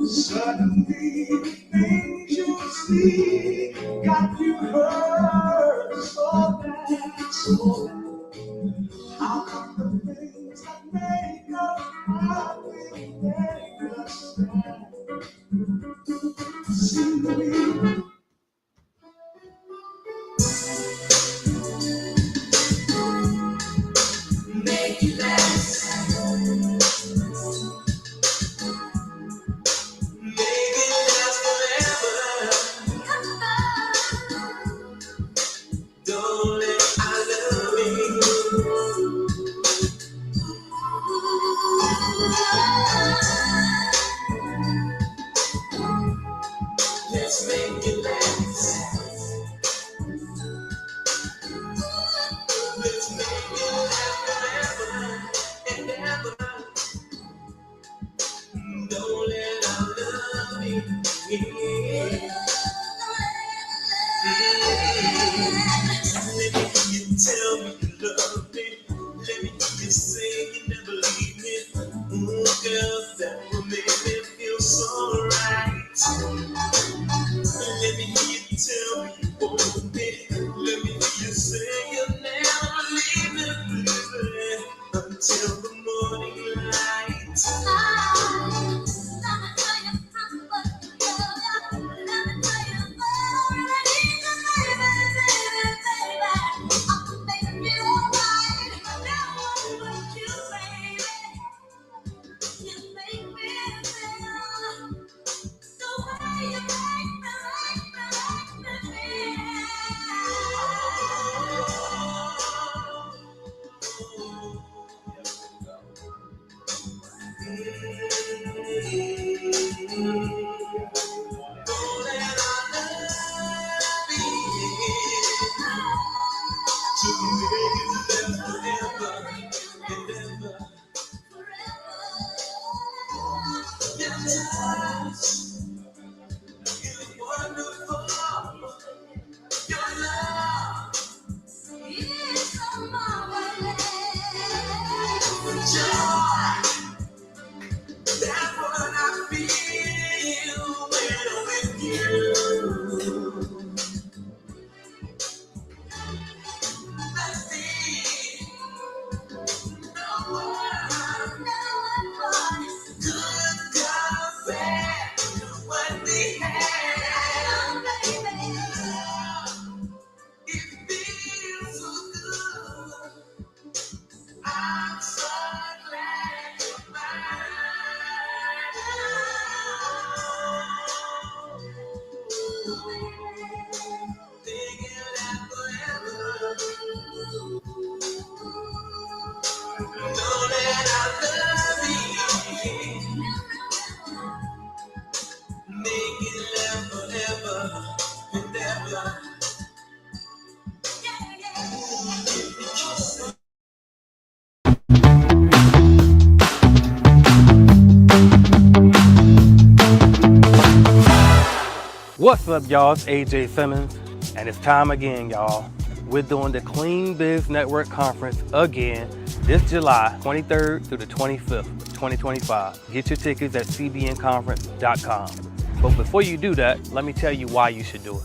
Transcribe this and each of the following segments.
Suddenly, the things you see got you hurt so bad, so bad. How come the things that make us happy make us sad? Seem to be make it last. Let's make it last. Let's make it last forever and ever. Don't let our love be. Let me hear you tell me you love me. Let me hear you say you never leave me. Girl, that will make me feel so right. Let me hear you tell me you want me. Let me hear you say you'll never leave me, baby, until the morning light. What's up, y'all? It's AJ Simmons, and it's time again, y'all. We're doing the Clean Biz Network Conference again this July 23rd through the 25th, 2025. Get your tickets at cbnconference.com. But before you do that, let me tell you why you should do it.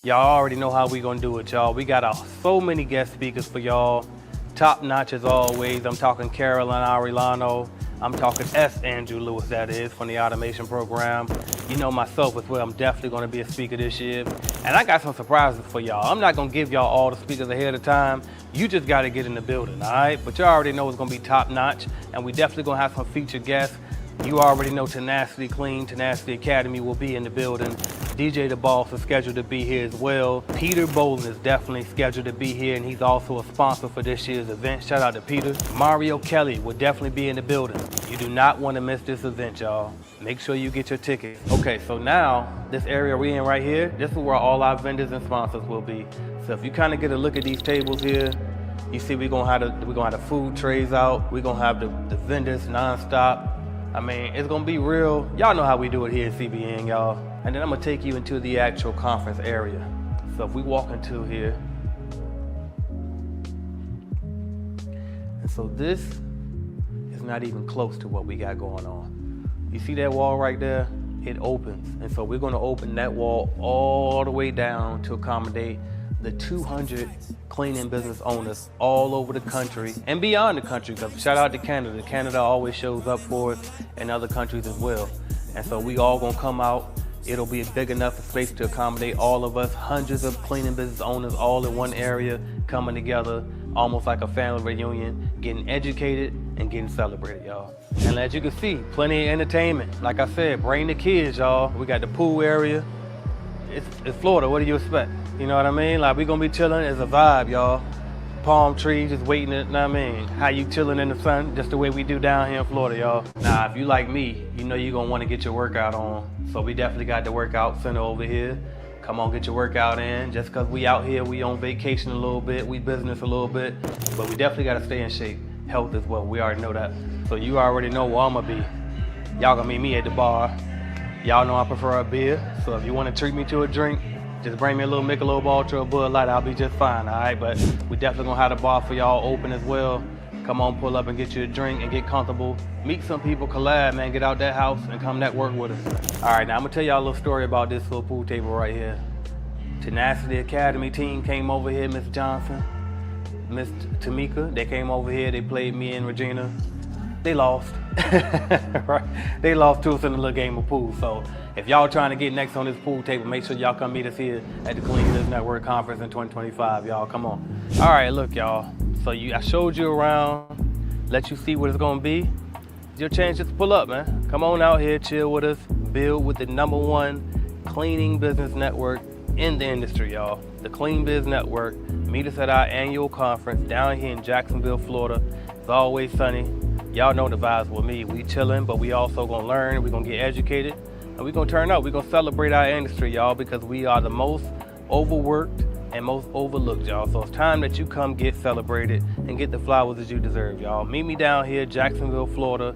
Y'all already know how we gonna do it, y'all. We got so many guest speakers for y'all. Top notch as always. I'm talking Carolyn Arellano. I'm talking Andrew Lewis, that is, from the automation program. You know myself as well, I'm definitely gonna be a speaker this year. And I got some surprises for y'all. I'm not gonna give y'all all the speakers ahead of time. You just gotta get in the building, all right? But you already know it's gonna be top notch, and we definitely gonna have some featured guests. You already know Tenacity Clean, Tenacity Academy will be in the building. DJ The Boss is scheduled to be here as well. Peter Boland is definitely scheduled to be here, and he's also a sponsor for this year's event. Shout out to Peter. Mario Kelly will definitely be in the building. You do not want to miss this event, y'all. Make sure you get your tickets. Okay, so now this area we're in right here, this is where all our vendors and sponsors will be. So if you kind of get a look at these tables here, you see we're gonna have the food trays out. We're gonna have the vendors nonstop. I mean, it's gonna be real. Y'all know how we do it here at CBN, y'all. And then I'm gonna take you into the actual conference area. So if we walk into here, and so this is not even close to what we got going on. You see that wall right there? It opens. And so we're gonna open that wall all the way down to accommodate the 200 cleaning business owners all over the country and beyond the country, because shout out to Canada. Canada always shows up for us, and other countries as well. And so we all gonna come out. It'll be a big enough space to accommodate all of us, hundreds of cleaning business owners all in one area, coming together, almost like a family reunion, getting educated and getting celebrated, y'all. And as you can see, plenty of entertainment. Like I said, bring the kids, y'all. We got the pool area. It's Florida, what do you expect? You know what I mean? Like, we gonna be chilling, it's a vibe, y'all. Palm trees, just waiting, you know what I mean? How you chilling in the sun, just the way we do down here in Florida, y'all. Now, if you like me, you know you're gonna wanna get your workout on. So we definitely got the workout center over here. Come on, get your workout in. Just cause we out here, we on vacation a little bit, we business a little bit, but we definitely gotta stay in shape. Health as well, we already know that. So you already know where I'm gonna be. Y'all gonna meet me at the bar. Y'all know I prefer a beer, so if you wanna treat me to a drink, just bring me a little Michelob Ultra or Bud Light, I'll be just fine, all right? But we definitely gonna have the bar for y'all open as well. Come on, pull up and get you a drink and get comfortable. Meet some people, collab, man, get out that house and come network with us. All right, now I'm gonna tell y'all a little story about this little pool table right here. Tenacity Academy team came over here, Miss Johnson, Miss Tamika, they came over here, they played me and Regina. They lost, right? They lost to us in a little game of pool. So if y'all trying to get next on this pool table, make sure y'all come meet us here at the Clean Business Network Conference in 2025, y'all, come on. All right, look, y'all. So I showed you around, let you see what it's gonna be. It's your chance just to pull up, man. Come on out here, chill with us, build with the #1 cleaning business network in the industry, y'all. The Clean Biz Network. Meet us at our annual conference down here in Jacksonville, Florida. It's always sunny. Y'all know the vibes with me. We chilling, but we also gonna learn, we gonna get educated, and we gonna turn up. We gonna celebrate our industry, y'all, because we are the most overworked and most overlooked, y'all. So it's time that you come get celebrated and get the flowers that you deserve, y'all. Meet me down here, Jacksonville, Florida,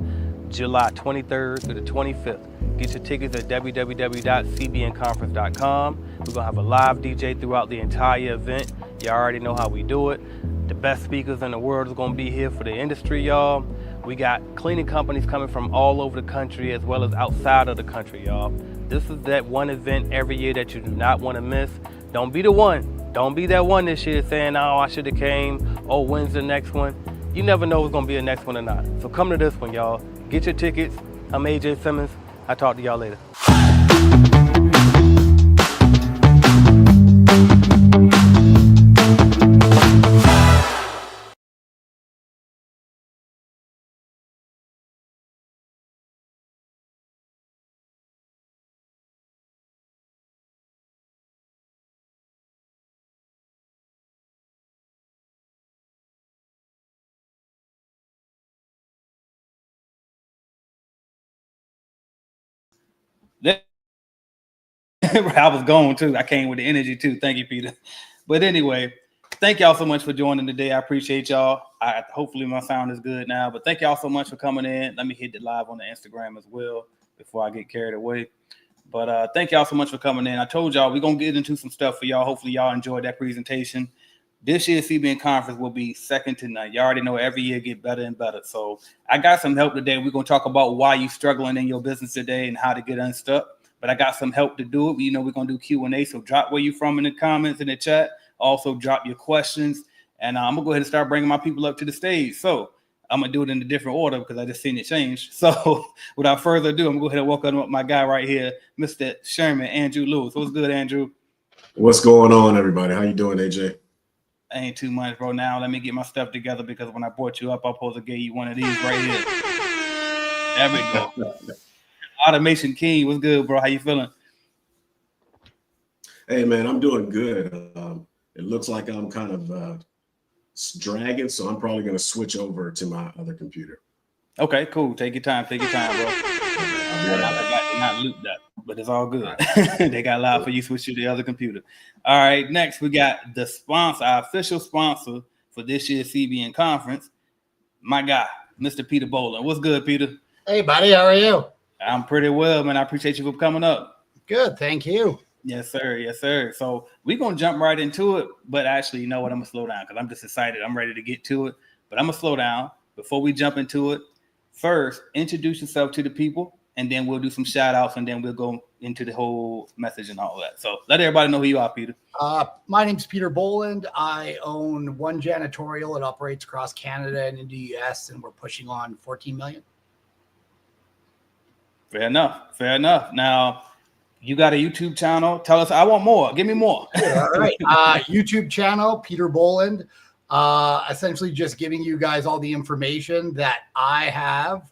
July 23rd through the 25th. Get your tickets at www.cbnconference.com. We're gonna have a live DJ throughout the entire event. Y'all already know how we do it. The best speakers in the world is gonna be here for the industry, y'all. We got cleaning companies coming from all over the country as well as outside of the country, y'all. This is that one event every year that you do not want to miss. Don't be the one. Don't be that one this year saying, oh, I should have came. Oh, when's the next one? You never know what's going to be the next one or not. So come to this one, y'all. Get your tickets. I'm AJ Simmons. I'll talk to y'all later. I was gone too. I came with the energy too. Thank you, Peter. But anyway, thank y'all so much for joining today. I appreciate y'all. Hopefully my sound is good now. But thank y'all so much for coming in. Let me hit the live on the Instagram as well before I get carried away. But thank y'all so much for coming in. I told y'all we're going to get into some stuff for y'all. Hopefully y'all enjoyed that presentation. This year's CBN conference will be second to none. You already know every year get better and better. So I got some help today. We're going to talk about why you're struggling in your business today and how to get unstuck. But but I got some help to do it. You know, we're going to do Q&A, so drop where you from in the comments in the chat. Also, drop your questions, and I'm going to go ahead and start bringing my people up to the stage. So I'm going to do it in a different order because I just seen it change. So without further ado, I'm going to go ahead and welcome up my guy right here, Mr. Sherman, Andrew Lewis. What's good, Andrew? What's going on, everybody? How you doing, AJ? Ain't too much, bro. Now let me get my stuff together because when I brought you up, I'm supposed to give you one of these right here. There we go. Automation King, what's good, bro? How you feeling? Hey, man, I'm doing good. It looks like I'm kind of dragging, so I'm probably going to switch over to my other computer. Okay, cool. Take your time. Take your time, bro. I'll be right back. I forgot to not loop that, but it's all good. They got live for you switch to the other computer. All right, next we got the sponsor, our official sponsor for this year's CBN conference, my guy, Mr. Peter Boland. What's good, Peter? Hey, buddy. How are you? I'm pretty well, man. I appreciate you for coming up. Good. Thank you. Yes, sir. Yes, sir. So we're going to jump right into it, but actually, you know what? I'm going to slow down because I'm just excited. I'm ready to get to it, but I'm going to slow down before we jump into it. First, introduce yourself to the people, and then we'll do some shout outs, and then we'll go into the whole message and all that. So let everybody know who you are, Peter. My name's Peter Boland. I own One Janitorial. It operates across Canada and in the US, and we're pushing on 14 million. Fair enough. Fair enough. Now, you got a YouTube channel. Tell us, I want more. Give me more. All right. YouTube channel, Peter Boland. Essentially just giving you guys all the information that I have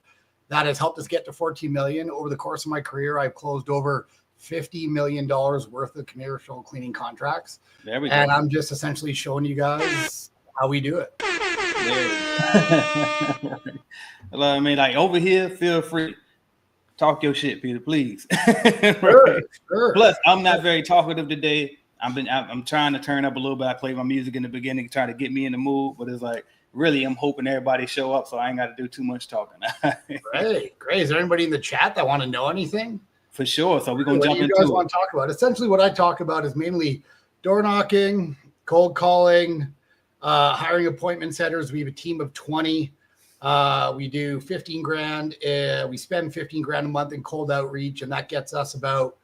that has helped us get to 14 million. Over the course of my career, I've closed over $50 million worth of commercial cleaning contracts. There we go. And I'm just essentially showing you guys how we do it. I mean, like over here, feel free. Talk your shit, Peter, please. Sure. Plus, I'm not very talkative today. I'm trying to turn up a little bit. I played my music in the beginning, trying to get me in the mood, but it's like really I'm hoping everybody show up, so I ain't got to do too much talking. Great. Is there anybody in the chat that want to know anything? For sure. So we're gonna jump into what you guys want to talk about. Essentially, what I talk about is mainly door knocking, cold calling, hiring appointment setters. We have a team of 20. We do 15 grand. We spend 15 grand a month in cold outreach, and that gets us about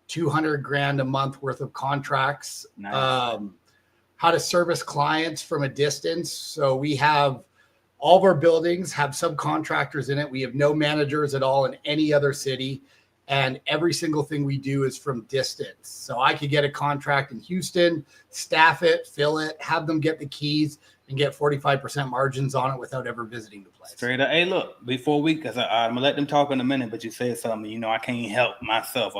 200 grand a month worth of contracts. Nice. How to service clients from a distance. So we have all of our buildings have subcontractors in it. We have no managers at all in any other city. And every single thing we do is from distance. So I could get a contract in Houston, staff it, fill it, have them get the keys, and get 45% margins on it without ever visiting the place. Straight up. Hey, look, before because I'm going to let them talk in a minute, but you said something, you know, I can't help myself.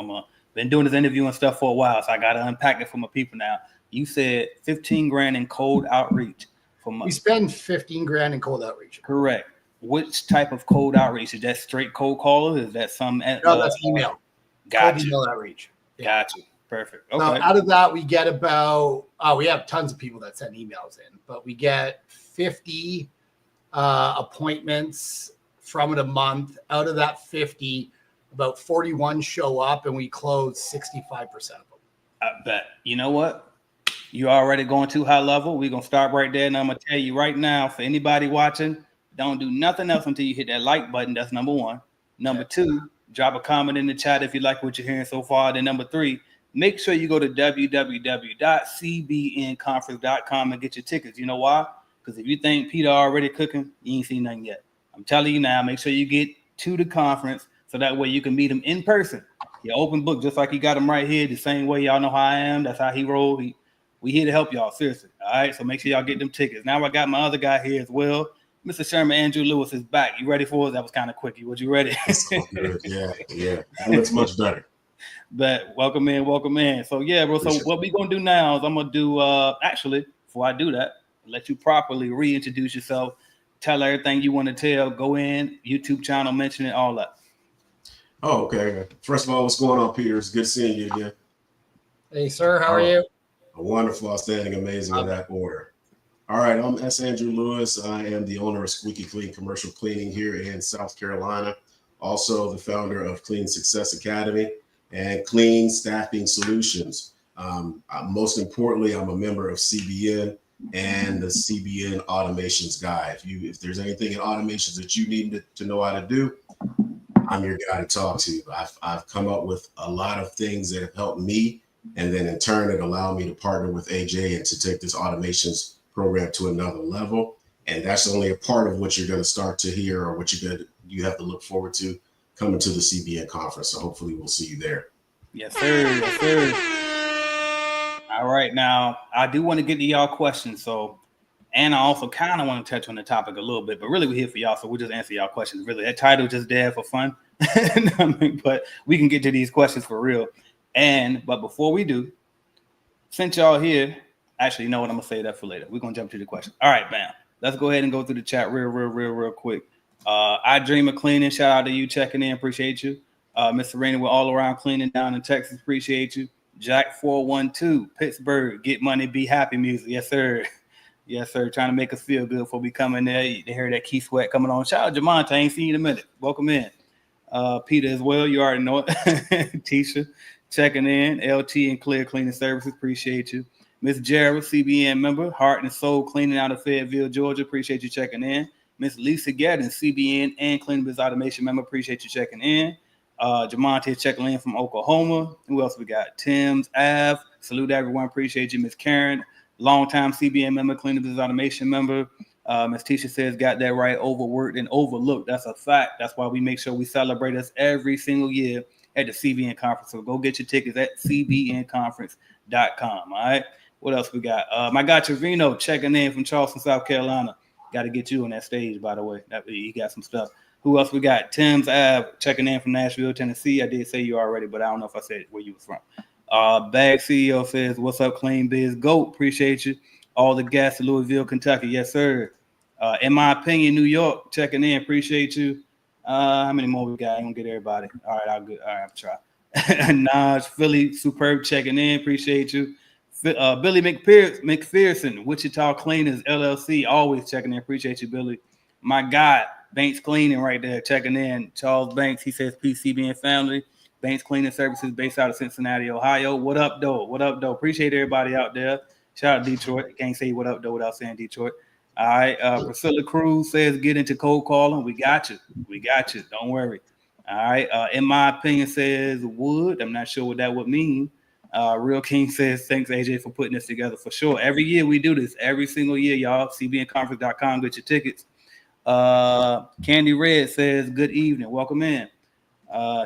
Been doing this interview and stuff for a while, so I got to unpack it for my people now. You said 15 grand in cold outreach. We spend 15 grand in cold outreach. Correct. Which type of cold outreach? Is that straight cold caller? Is that some? No, that's email. Gotcha. Cold email outreach. Yeah. Gotcha. Perfect. Okay. So out of that, we get about, we have tons of people that send emails in, but we get 50 appointments from it a month. Out of that 50, about 41 show up, and we close 65% of them. I bet. You know what? You're already going too high level. We're going to stop right there, and I'm going to tell you right now, for anybody watching, don't do nothing else until you hit that like button. That's number one. Number two, drop a comment in the chat if you like what you're hearing so far. Then number three, make sure you go to www.cbnconference.com and get your tickets. You know why? Because if you think Peter already cooking, you ain't seen nothing yet. I'm telling you now, make sure you get to the conference so that way you can meet him in person. Your open book, just like he got him right here, the same way y'all know how I am. That's how he roll. We here to help y'all, seriously. All right, so make sure y'all get them tickets. Now I got my other guy here as well. Mr. Sherman, Andrew Lewis is back. You ready for us? That was kind of quickie. Was you ready? Yeah. That looks much better. But welcome in. So yeah, bro. So what we gonna do now is I'm gonna do actually before I do that, let you properly reintroduce yourself, tell everything you want to tell, go in, YouTube channel, mention it, all that. Oh, okay. First of all, what's going on, Peter? It's good seeing you again. Hey, sir, how are you? Wonderful, outstanding, amazing in that order. All right, I'm S. Andrew Lewis. I am the owner of Squeaky Clean Commercial Cleaning here in South Carolina. Also the founder of Clean Success Academy and Clean Staffing Solutions. Most importantly, I'm a member of CBN and the CBN Automations Guide. If there's anything in automations that you need to know how to do, I'm your guy to talk to. I've come up with a lot of things that have helped me, and then in turn, it allowed me to partner with AJ and to take this automations program to another level. And that's only a part of what you're going to start to hear, or what you have to look forward to coming to the CBN conference. So hopefully we'll see you there. Yes, sir. Yes, sir. All right. Now, I do want to get to y'all questions. So, and I also kind of want to touch on the topic a little bit, but really we're here for y'all. So we'll just answer y'all questions. Really, that title just there for fun. But we can get to these questions for real. But before we do, since y'all here, actually, you know what? I'm going to say that for later. We're going to jump to the question. All right, bam. Let's go ahead and go through the chat real quick. I Dream of Cleaning. Shout out to you checking in. Appreciate you. Miss Serena, we're all around cleaning down in Texas. Appreciate you. Jack 412, Pittsburgh. Get money, be happy music. Yes, sir. Yes, sir. Trying to make us feel good before we come in there. They hear that Key Sweat coming on. Shout out Jamonte. I ain't seen you in a minute. Welcome in. Peter as well. You already know it. Tisha checking in. LT and Clear Cleaning Services. Appreciate you. Miss Gerald, CBN member. Heart and Soul Cleaning out of Fayetteville, Georgia. Appreciate you checking in. Miss Lisa Gaddon, CBN and Cleaning Biz Automation member. Appreciate you checking in. Jamonte checking in from Oklahoma. Who else we got? Tim's Ave. Salute everyone. Appreciate you. Miss Karen, longtime CBN member, Cleaning Biz Automation member. Miss Tisha says, got that right, overworked and overlooked. That's a fact. That's why we make sure we celebrate us every single year at the CBN conference. So go get your tickets at cbnconference.com. All right. What else we got? My guy Trevino checking in from Charleston, South Carolina. Got to get you on that stage, by the way. You got some stuff. Who else we got? Tim's Ave checking in from Nashville, Tennessee. I did say you already, but I don't know if I said where you was from. Bag CEO says, what's up, Clean Biz Goat? Appreciate you. All the gas to Louisville, Kentucky. Yes, sir. In my opinion, New York checking in. Appreciate you. How many more we got? I don't get everybody. All right, I'll try. Naj, Philly, superb checking in. Appreciate you. Billy McPherson, Wichita Cleaners LLC, always checking in. Appreciate you, Billy. My guy, Banks Cleaning right there, checking in. Charles Banks, he says, PCBN family. Banks Cleaning Services based out of Cincinnati, Ohio. What up, though? What up, though? Appreciate everybody out there. Shout out Detroit. You can't say what up, though, without saying Detroit. All right. Priscilla Cruz says, get into cold calling. We got you. We got you. Don't worry. All right. In my opinion, says would. I'm not sure what that would mean. Real King says, thanks, AJ, for putting this together. For sure. Every year we do this. Every single year, y'all. CBNconference.com. Get your tickets. Candy Red says, good evening. Welcome in.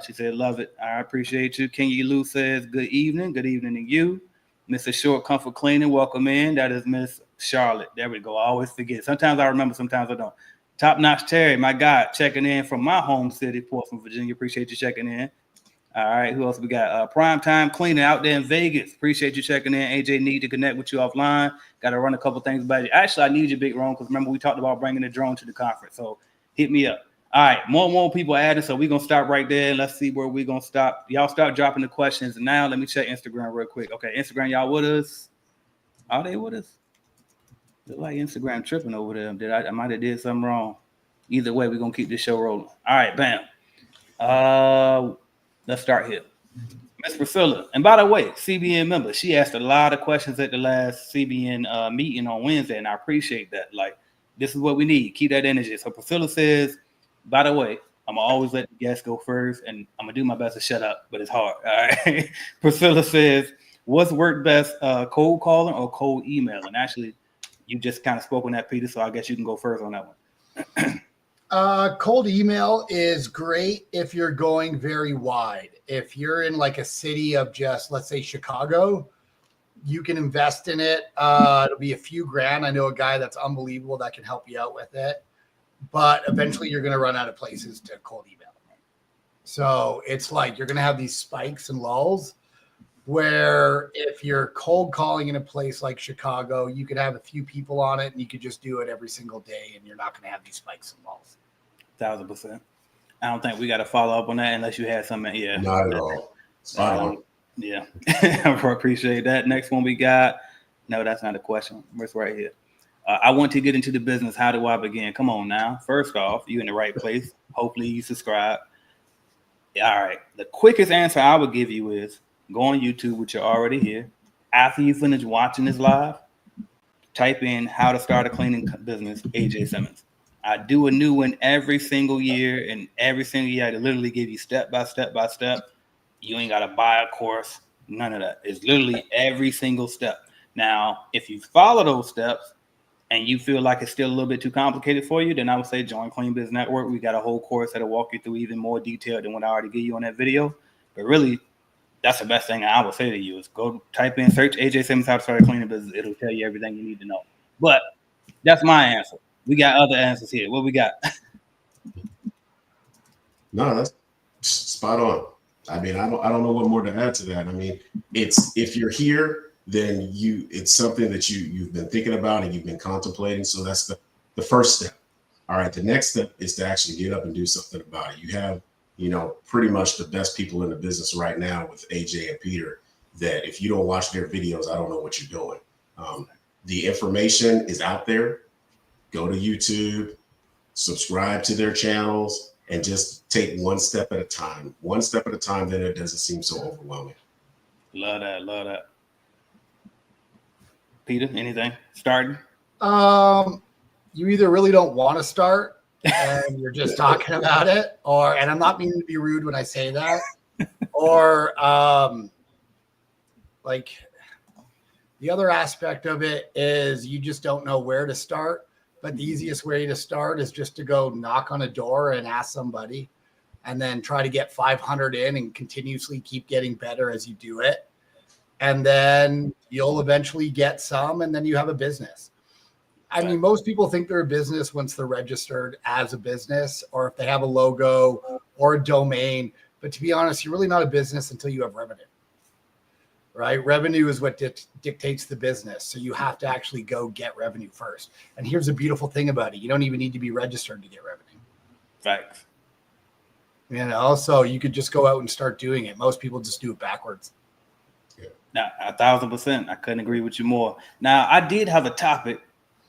She said, love it. I appreciate you. Kenny Lou says, good evening. Good evening to you. Mr. Short Comfort Cleaning, welcome in. That is Miss Charlotte. There we go. I always forget. Sometimes I remember, sometimes I don't. Top Notch Terry, my guy, checking in from my home city, Portsmouth, Virginia. Appreciate you checking in. All right, who else we got? Prime Time Cleaning out there in Vegas. Appreciate you checking in. AJ, need to connect with you offline. Got to run a couple things by you. Actually, I need you, Big Ron, because remember we talked about bringing the drone to the conference. So hit me up. All right, more people adding, so we're going to stop right there. Let's see where we're going to stop. Y'all start dropping the questions. And now let me check Instagram real quick. Okay, Instagram, y'all with us? Are they with us? Look like Instagram tripping over there. I might have did something wrong. Either way, we're going to keep this show rolling. All right, bam. Let's start here. Miss Priscilla. And by the way, CBN member, she asked a lot of questions at the last CBN meeting on Wednesday, and I appreciate that. Like, this is what we need. Keep that energy. So Priscilla says, by the way, I'm going to always let the guests go first, and I'm going to do my best to shut up, but it's hard. All right. Priscilla says, what's worked best, cold calling or cold email? And actually, you just kind of spoke on that, Peter, so I guess you can go first on that one. Cold email is great if you're going very wide. If you're in like a city of just, let's say, Chicago, you can invest in it. It'll be a few grand. I know a guy that's unbelievable that can help you out with it. But eventually you're going to run out of places to cold email. So it's like you're going to have these spikes and lulls where if you're cold calling in a place like Chicago, you could have a few people on it and you could just do it every single day and you're not going to have these spikes and lulls. 1,000%. I don't think we got to follow up on that unless you had something. Yeah. Not at all. Spot on. Yeah. I appreciate that. Next one we got. No, that's not a question. It's right here. I want to get into the business. How do I begin? Come on now. First off, you're in the right place. Hopefully you subscribe. All right. The quickest answer I would give you is go on YouTube, which you're already here. After you finish watching this live, type in how to start a cleaning business, AJ Simmons. I do a new one every single year, and every single year I literally give you step by step by step. You ain't got to buy a course, none of that. It's literally every single step. Now, if you follow those steps and you feel like it's still a little bit too complicated for you, then I would say join Clean Biz Network. We got a whole course that'll walk you through even more detail than what I already gave you on that video. But really, that's the best thing I would say to you is go type in, search AJ Simmons how to start a cleaning business. It'll tell you everything you need to know. But that's my answer. We got other answers here. What we got? No, that's spot on. I mean, I don't know what more to add to that. I mean, it's if you're here, then it's something that you've been thinking about and you've been contemplating. So that's the first step. All right, the next step is to actually get up and do something about it. You have, pretty much the best people in the business right now with AJ and Peter, that if you don't watch their videos, I don't know what you're doing. The information is out there. Go to YouTube, subscribe to their channels, and just take one step at a time. One step at a time, then it doesn't seem so overwhelming. Love that. Love that. Peter, anything? Starting? You either really don't want to start and you're just talking about it, and I'm not meaning to be rude when I say that, or like the other aspect of it is you just don't know where to start. But the easiest way to start is just to go knock on a door and ask somebody, and then try to get 500 in and continuously keep getting better as you do it. And then you'll eventually get some, and then you have a business. I mean, most people think they're a business once they're registered as a business, or if they have a logo or a domain. But to be honest, you're really not a business until you have revenue. Right? Revenue is what dictates the business. So you have to actually go get revenue first. And here's the beautiful thing about it. You don't even need to be registered to get revenue. Facts. So you could just go out and start doing it. Most people just do it backwards. Yeah. Now, 1,000%. I couldn't agree with you more. Now, I did have a topic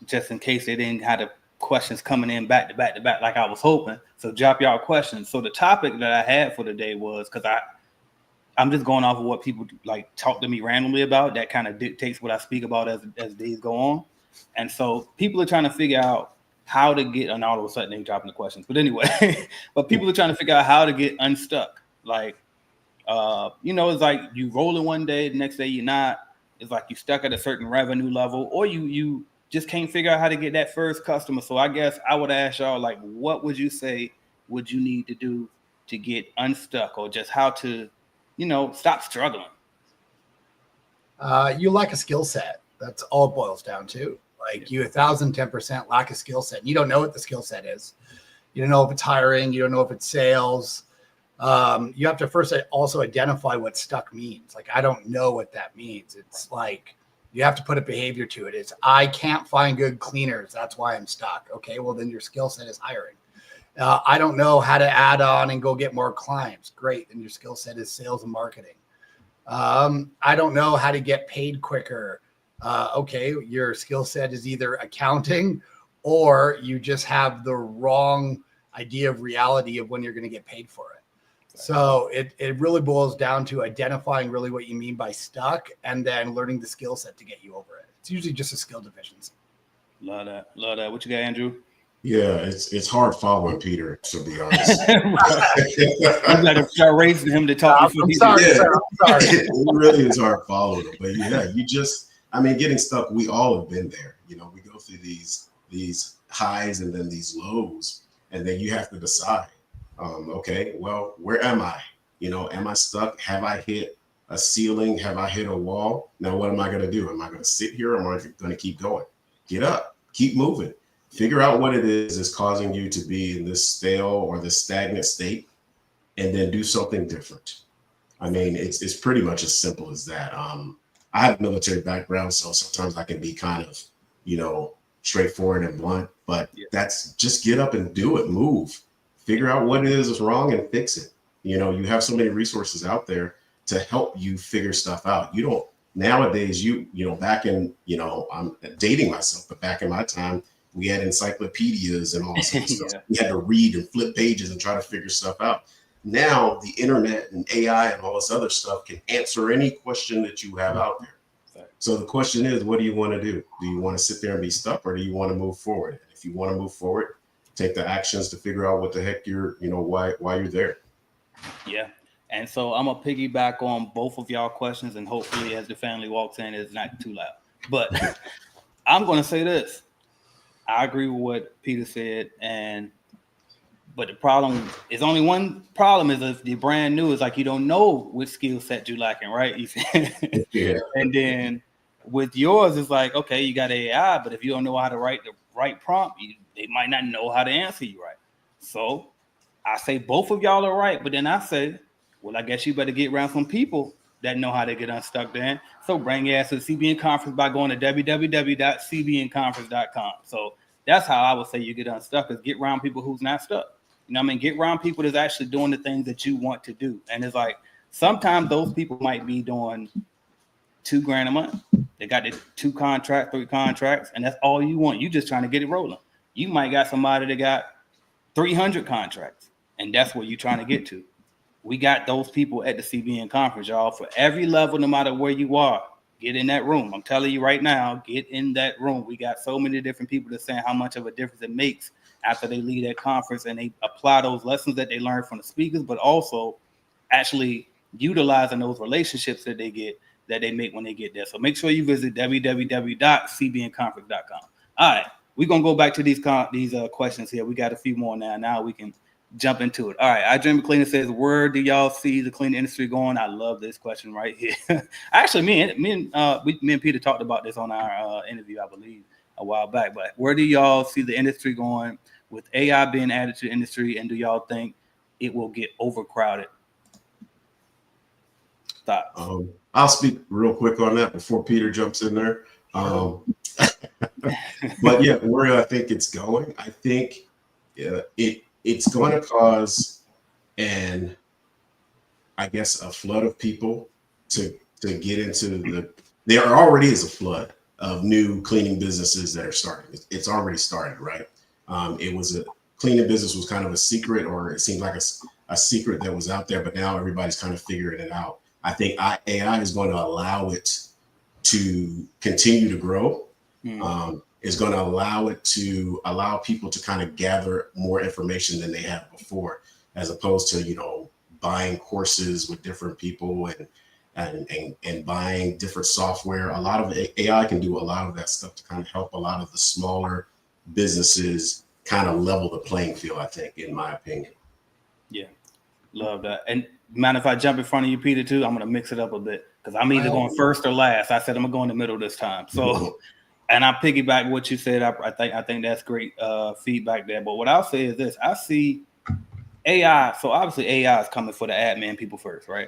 just in case they didn't have the questions coming in back to back to back like I was hoping. So drop y'all questions. So the topic that I had for today was, because I'm just going off of what people like talk to me randomly about. That kind of dictates what I speak about as days go on. And so people are trying to figure out how to get, and all of a sudden they're dropping the questions. But anyway, but people are trying to figure out how to get unstuck. Like, it's like you rolling one day, the next day you're not. It's like you stuck at a certain revenue level, or you just can't figure out how to get that first customer. So I guess I would ask y'all, like, what would you say would you need to do to get unstuck, or just how to stop struggling? You lack a skill set. That's all it boils down to. Like, you 1,010% lack a skill set. You don't know what the skill set is. You don't know if it's hiring. You don't know if it's sales. You have to first also identify what stuck means. Like, I don't know what that means. It's like, you have to put a behavior to it. It's, I can't find good cleaners. That's why I'm stuck. Okay, well, then your skill set is hiring. I don't know how to add on and go get more clients. Great. Then your skill set is sales and marketing. I don't know how to get paid quicker. Okay. Your skill set is either accounting, or you just have the wrong idea of reality of when you're going to get paid for it. So it really boils down to identifying really what you mean by stuck, and then learning the skill set to get you over it. It's usually just a skill deficiency. Love that. Love that. What you got, Andrew? Yeah, it's hard following Peter, to be honest. I'm going to start raising him to talk. I'm sorry. It really is hard following him. But yeah, getting stuck, we all have been there. We go through these highs and then these lows, and then you have to decide, okay, well, where am I? Am I stuck? Have I hit a ceiling? Have I hit a wall? Now, what am I going to do? Am I going to sit here, or am I going to keep going? Get up, keep moving. Figure out what it is causing you to be in this stale or this stagnant state, and then do something different. I mean, it's pretty much as simple as that. I have a military background, so sometimes I can be kind of, straightforward and blunt, but that's just get up and do it, move, figure out what it is wrong and fix it. You have so many resources out there to help you figure stuff out. Nowadays, back in, I'm dating myself, but back in my time, we had encyclopedias and all this stuff. Yeah. We had to read and flip pages and try to figure stuff out. Now the internet and AI and all this other stuff can answer any question that you have out there. So the question is, what do you want to do? Do you want to sit there and be stuck, or do you want to move forward? And if you want to move forward, take the actions to figure out what the heck why you're there. Yeah. And so I'm gonna piggyback on both of y'all questions, and hopefully as the family walks in, it's not too loud. But I'm gonna say this. I agree with what Peter said, but the problem is only one problem is if you're brand new, it's like you don't know which skill set you're lacking, right? Yeah. And then with yours, it's like, okay, you got AI, but if you don't know how to write the right prompt, they might not know how to answer you right. So I say both of y'all are right, but then I say, well, I guess you better get around some people that know how to get unstuck then. So bring your ass to the CBN conference by going to www.cbnconference.com. So that's how I would say you get unstuck, is get around people who's not stuck. You know what I mean? Get around people that's actually doing the things that you want to do. And it's like, sometimes those people might be doing $2,000 a month. They got the 2 contracts, 3 contracts, and that's all you want. You just trying to get it rolling. You might got somebody that got 300 contracts, and that's what you're trying to get to. We got those people at the CBN conference, y'all, for every level, no matter where you are. Get in that room. I'm telling you right now, get in that room. We got so many different people that's saying how much of a difference it makes after they leave that conference and they apply those lessons that they learned from the speakers, but also actually utilizing those relationships that they make when they get there. So make sure you visit www.cbnconference.com. All right, we're gonna go back to these questions here. We got a few more now. Now we can jump into it. All right, I Dream of Cleaning says, where do y'all see the cleaning industry going? I love this question right here. Actually, me and Peter talked about this on our interview, I believe, a while back. But where do y'all see the industry going with AI being added to the industry, and do y'all think it will get overcrowded? Thoughts? I'll speak real quick on that before Peter jumps in there. But yeah, where I think it's going, I think it's going to cause a flood of people to get into there already is a flood of new cleaning businesses that are starting. It's already started, right? Cleaning business was kind of a secret, or it seemed like a secret that was out there, but now everybody's kind of figuring it out. I think AI is going to allow it to continue to grow. Is going to allow people to kind of gather more information than they have before, as opposed to, buying courses with different people and buying different software. A lot of AI can do a lot of that stuff to kind of help a lot of the smaller businesses kind of level the playing field, I think, in my opinion. Yeah, love that. And mind if I jump in front of you, Peter, too? I'm going to mix it up a bit because I'm either going first or last. I said I'm going to go in the middle this time. So, and I piggyback what you said. I think that's great feedback there. But what I'll say is this: I see AI. So obviously AI is coming for the admin people first, right?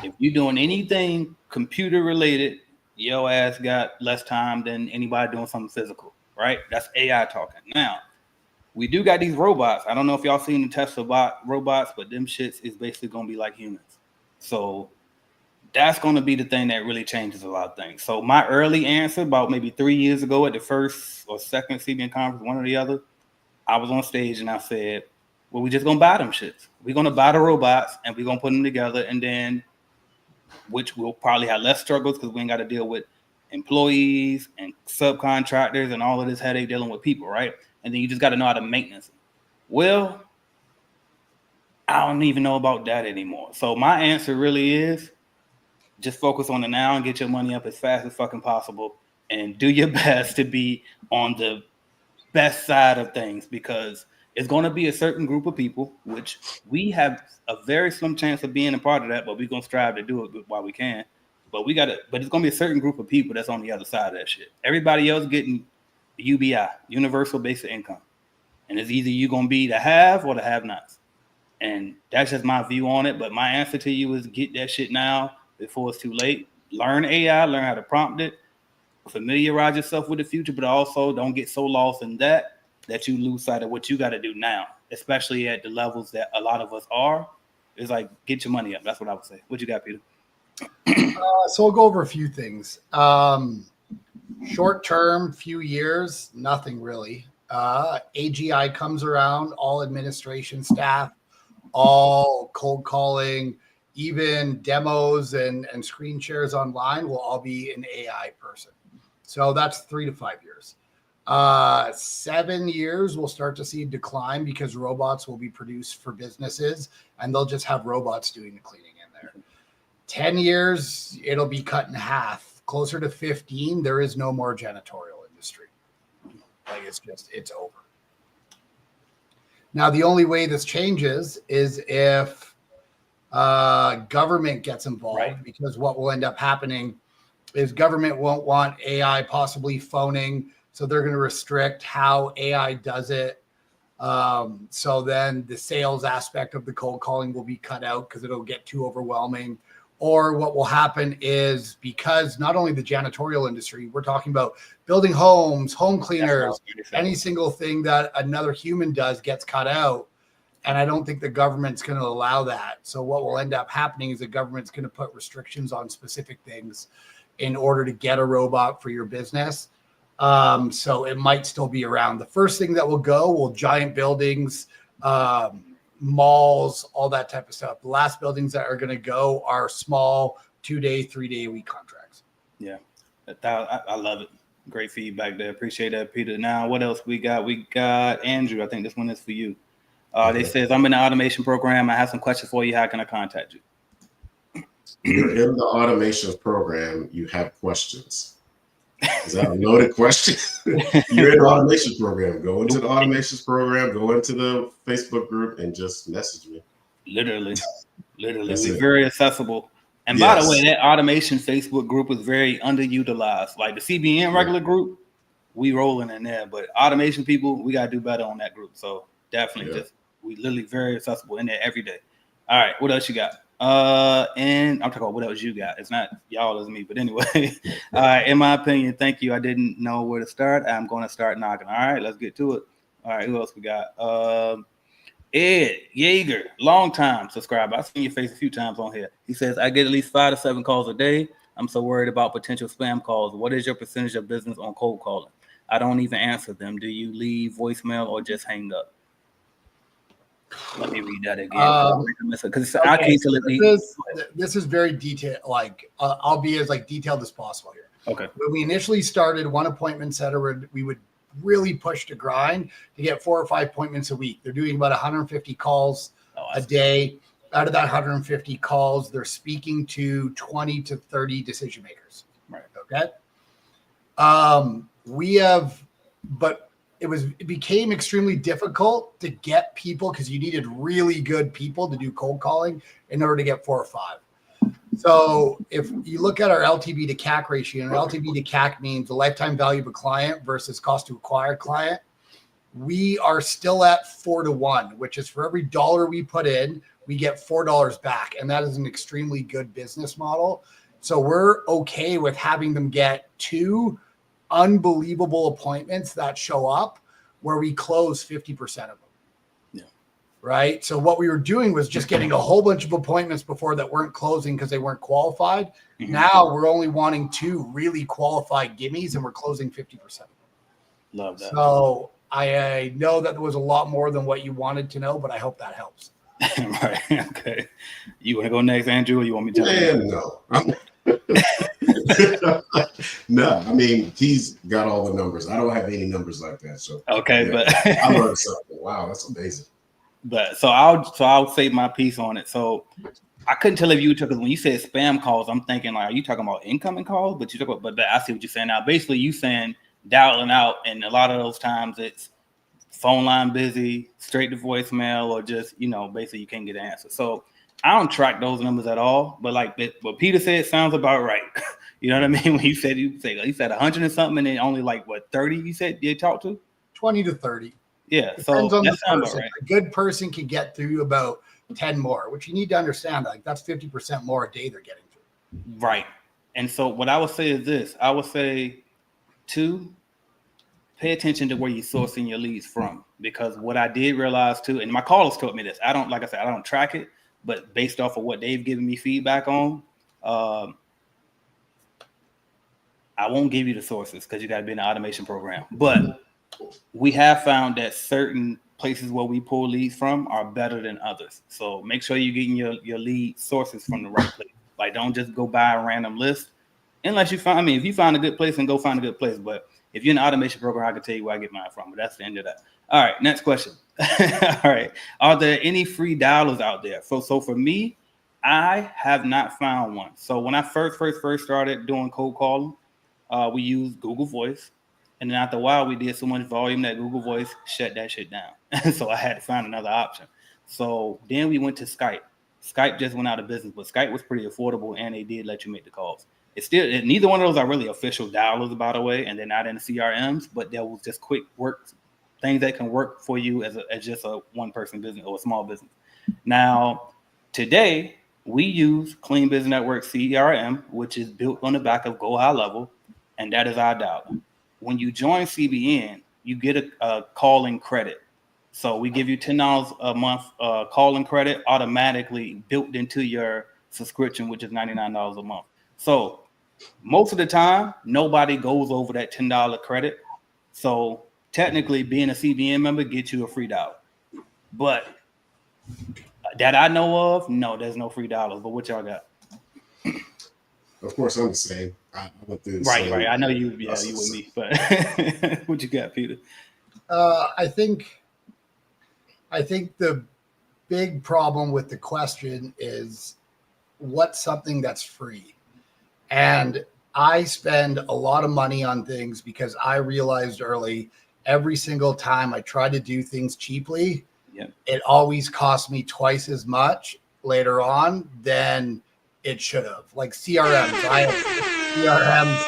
If you're doing anything computer related, your ass got less time than anybody doing something physical, right? That's AI talking. Now, we do got these robots. I don't know if y'all seen the Tesla robots, but them shits is basically going to be like humans. So that's going to be the thing that really changes a lot of things. So my early answer about maybe 3 years ago at the first or second CBN conference, one or the other, I was on stage and I said, well, we just going to buy them shits. We're going to buy the robots and we're going to put them together, and then which will probably have less struggles because we ain't got to deal with employees and subcontractors and all of this headache dealing with people, right? And then you just got to know how to maintenance it. Well, I don't even know about that anymore. So my answer really is just focus on the now and get your money up as fast as fucking possible and do your best to be on the best side of things, because it's going to be a certain group of people, which we have a very slim chance of being a part of that, but we're going to strive to do it while we can. But it's going to be a certain group of people that's on the other side of that shit. Everybody else getting UBI, universal basic income. And it's either you're going to be the have or the have-nots. And that's just my view on it. But my answer to you is get that shit now before it's too late. Learn AI, learn how to prompt it, familiarize yourself with the future, but also don't get so lost in that you lose sight of what you got to do now, especially at the levels that a lot of us are. It's like, get your money up. That's what I would say. What you got, Peter? So we'll go over a few things. Short term, few years, nothing really. AGI comes around, all administration staff, all cold calling, even demos and screen shares online will all be an AI person. So that's 3 to 5 years. 7 years, we'll start to see decline because robots will be produced for businesses and they'll just have robots doing the cleaning in there. 10 years, it'll be cut in half. Closer to 15, there is no more janitorial industry. Like it's over. Now, the only way this changes is if government gets involved, right? Because what will end up happening is government won't want AI possibly phoning, so they're going to restrict how AI does it. So then the sales aspect of the cold calling will be cut out because it'll get too overwhelming. Or what will happen is, because not only the janitorial industry, we're talking about building homes, home cleaners, any single thing that another human does gets cut out. And I don't think the government's going to allow that. So what will end up happening is the government's going to put restrictions on specific things in order to get a robot for your business. So it might still be around. The first thing that will giant buildings, malls, all that type of stuff. The last buildings that are going to go are small 2-day, 3-day a week contracts. Yeah, I love it. Great feedback there. Appreciate that, Peter. Now, what else we got? We got Andrew. I think this one is for you. They says, I'm in the automation program. I have some questions for you. How can I contact you? You're in the automation program. You have questions. Is that a loaded question? You're in the automation program. Go into the automations program, go into the Facebook group and just message me. Literally. That's It's it. very accessible. And by the way, that automation Facebook group is very underutilized. Like the CBN regular group, we rolling in there. But automation people, we got to do better on that group. So definitely we literally very accessible in there every day. All right, what else you got? And I'm talking about what else you got. It's not y'all as me, but anyway. In my opinion, thank you. I didn't know where to start. I'm going to start knocking. All right, let's get to it. All right, who else we got? Ed Yeager, long time subscriber. I've seen your face a few times on here. He says, I get at least 5 to 7 calls a day. I'm so worried about potential spam calls. What is your percentage of business on cold calling? I don't even answer them. Do you leave voicemail or just hang up? Let me read that again. Because I can't tell it. This is very detailed. Like I'll be as detailed as possible here. Okay. When we initially started, one appointment setter, we would really push to grind to get 4 or 5 appointments a week. They're doing about 150 calls a day. Out of that 150 calls, they're speaking to 20 to 30 decision makers. Right. Okay. It became extremely difficult to get people because you needed really good people to do cold calling in order to get 4 or 5. So if you look at our LTV to CAC ratio, and LTV to CAC means the lifetime value of a client versus cost to acquire client, we are still at 4 to 1, which is for every dollar we put in, we get $4 back. And that is an extremely good business model. So we're okay with having them get 2 unbelievable appointments that show up where we close 50% of them. Yeah. Right. So what we were doing was just getting a whole bunch of appointments before that weren't closing because they weren't qualified. Mm-hmm. Now we're only wanting 2 really qualified gimmies and we're closing 50% of them. Love that. So I know that there was a lot more than what you wanted to know, but I hope that helps. Right. Okay. You want to go next, Andrew, or you want me to tell you? No. No, I mean, he's got all the numbers. I don't have any numbers like that. So okay, but I learned something. Wow, that's amazing. But so I'll say my piece on it. So I couldn't tell if you took, because when you said spam calls, I'm thinking like, are you talking about incoming calls? But you talk about, but I see what you're saying now. Basically, you saying dialing out, and a lot of those times it's phone line busy, straight to voicemail, or just basically you can't get an answer. So I don't track those numbers at all, but like what Peter said sounds about right. You know what I mean? When he said 100 and something, and then only 30 you said you talked to? 20 to 30. Yeah. Depends so on that the person. About right. A good person can get through about 10 more, which you need to understand. Like that's 50% more a day they're getting through. Right. And so what I would say is this. I would say 2, pay attention to where you're sourcing your leads from, because what I did realize too, and my callers told me this, I don't track it, but based off of what they've given me feedback on, I won't give you the sources because you got to be in the automation program. But we have found that certain places where we pull leads from are better than others. So make sure you're getting your lead sources from the right place. Like, don't just go buy a random list unless you find, if you find a good place, then go find a good place. But If you're in an automation program, I can tell you where I get mine from, but that's the end of that. All right, next question. All right, are there any free dialers out there? So for me, I have not found one. So when I first started doing cold calling, we used Google Voice. And then after a while, we did so much volume that Google Voice shut that shit down. So I had to find another option. So then we went to Skype. Skype just went out of business, but Skype was pretty affordable, and they did let you make the calls. It's still neither one of those are really official dialers, by the way, and they're not in the CRMs. But there was just quick work things that can work for you as just a one-person business or a small business. Now, today we use Clean Business Network CRM, which is built on the back of Go High Level, and that is our dialer. When you join CBN, you get a calling credit. So we give you $10 a month calling credit automatically built into your subscription, which is $99 a month. So most of the time, nobody goes over that $10 credit. So technically, being a CBN member gets you a free dollar. But that I know of, no, there's no free dollars. But what y'all got? Of course, I'm the same. I went through the Right. same I know you process. with me, but what you got, Peter? I think the big problem with the question is what's something that's free? And I spend a lot of money on things because I realized early every single time I try to do things cheaply, it always costs me twice as much later on than it should have. Like CRMs. I have CRMs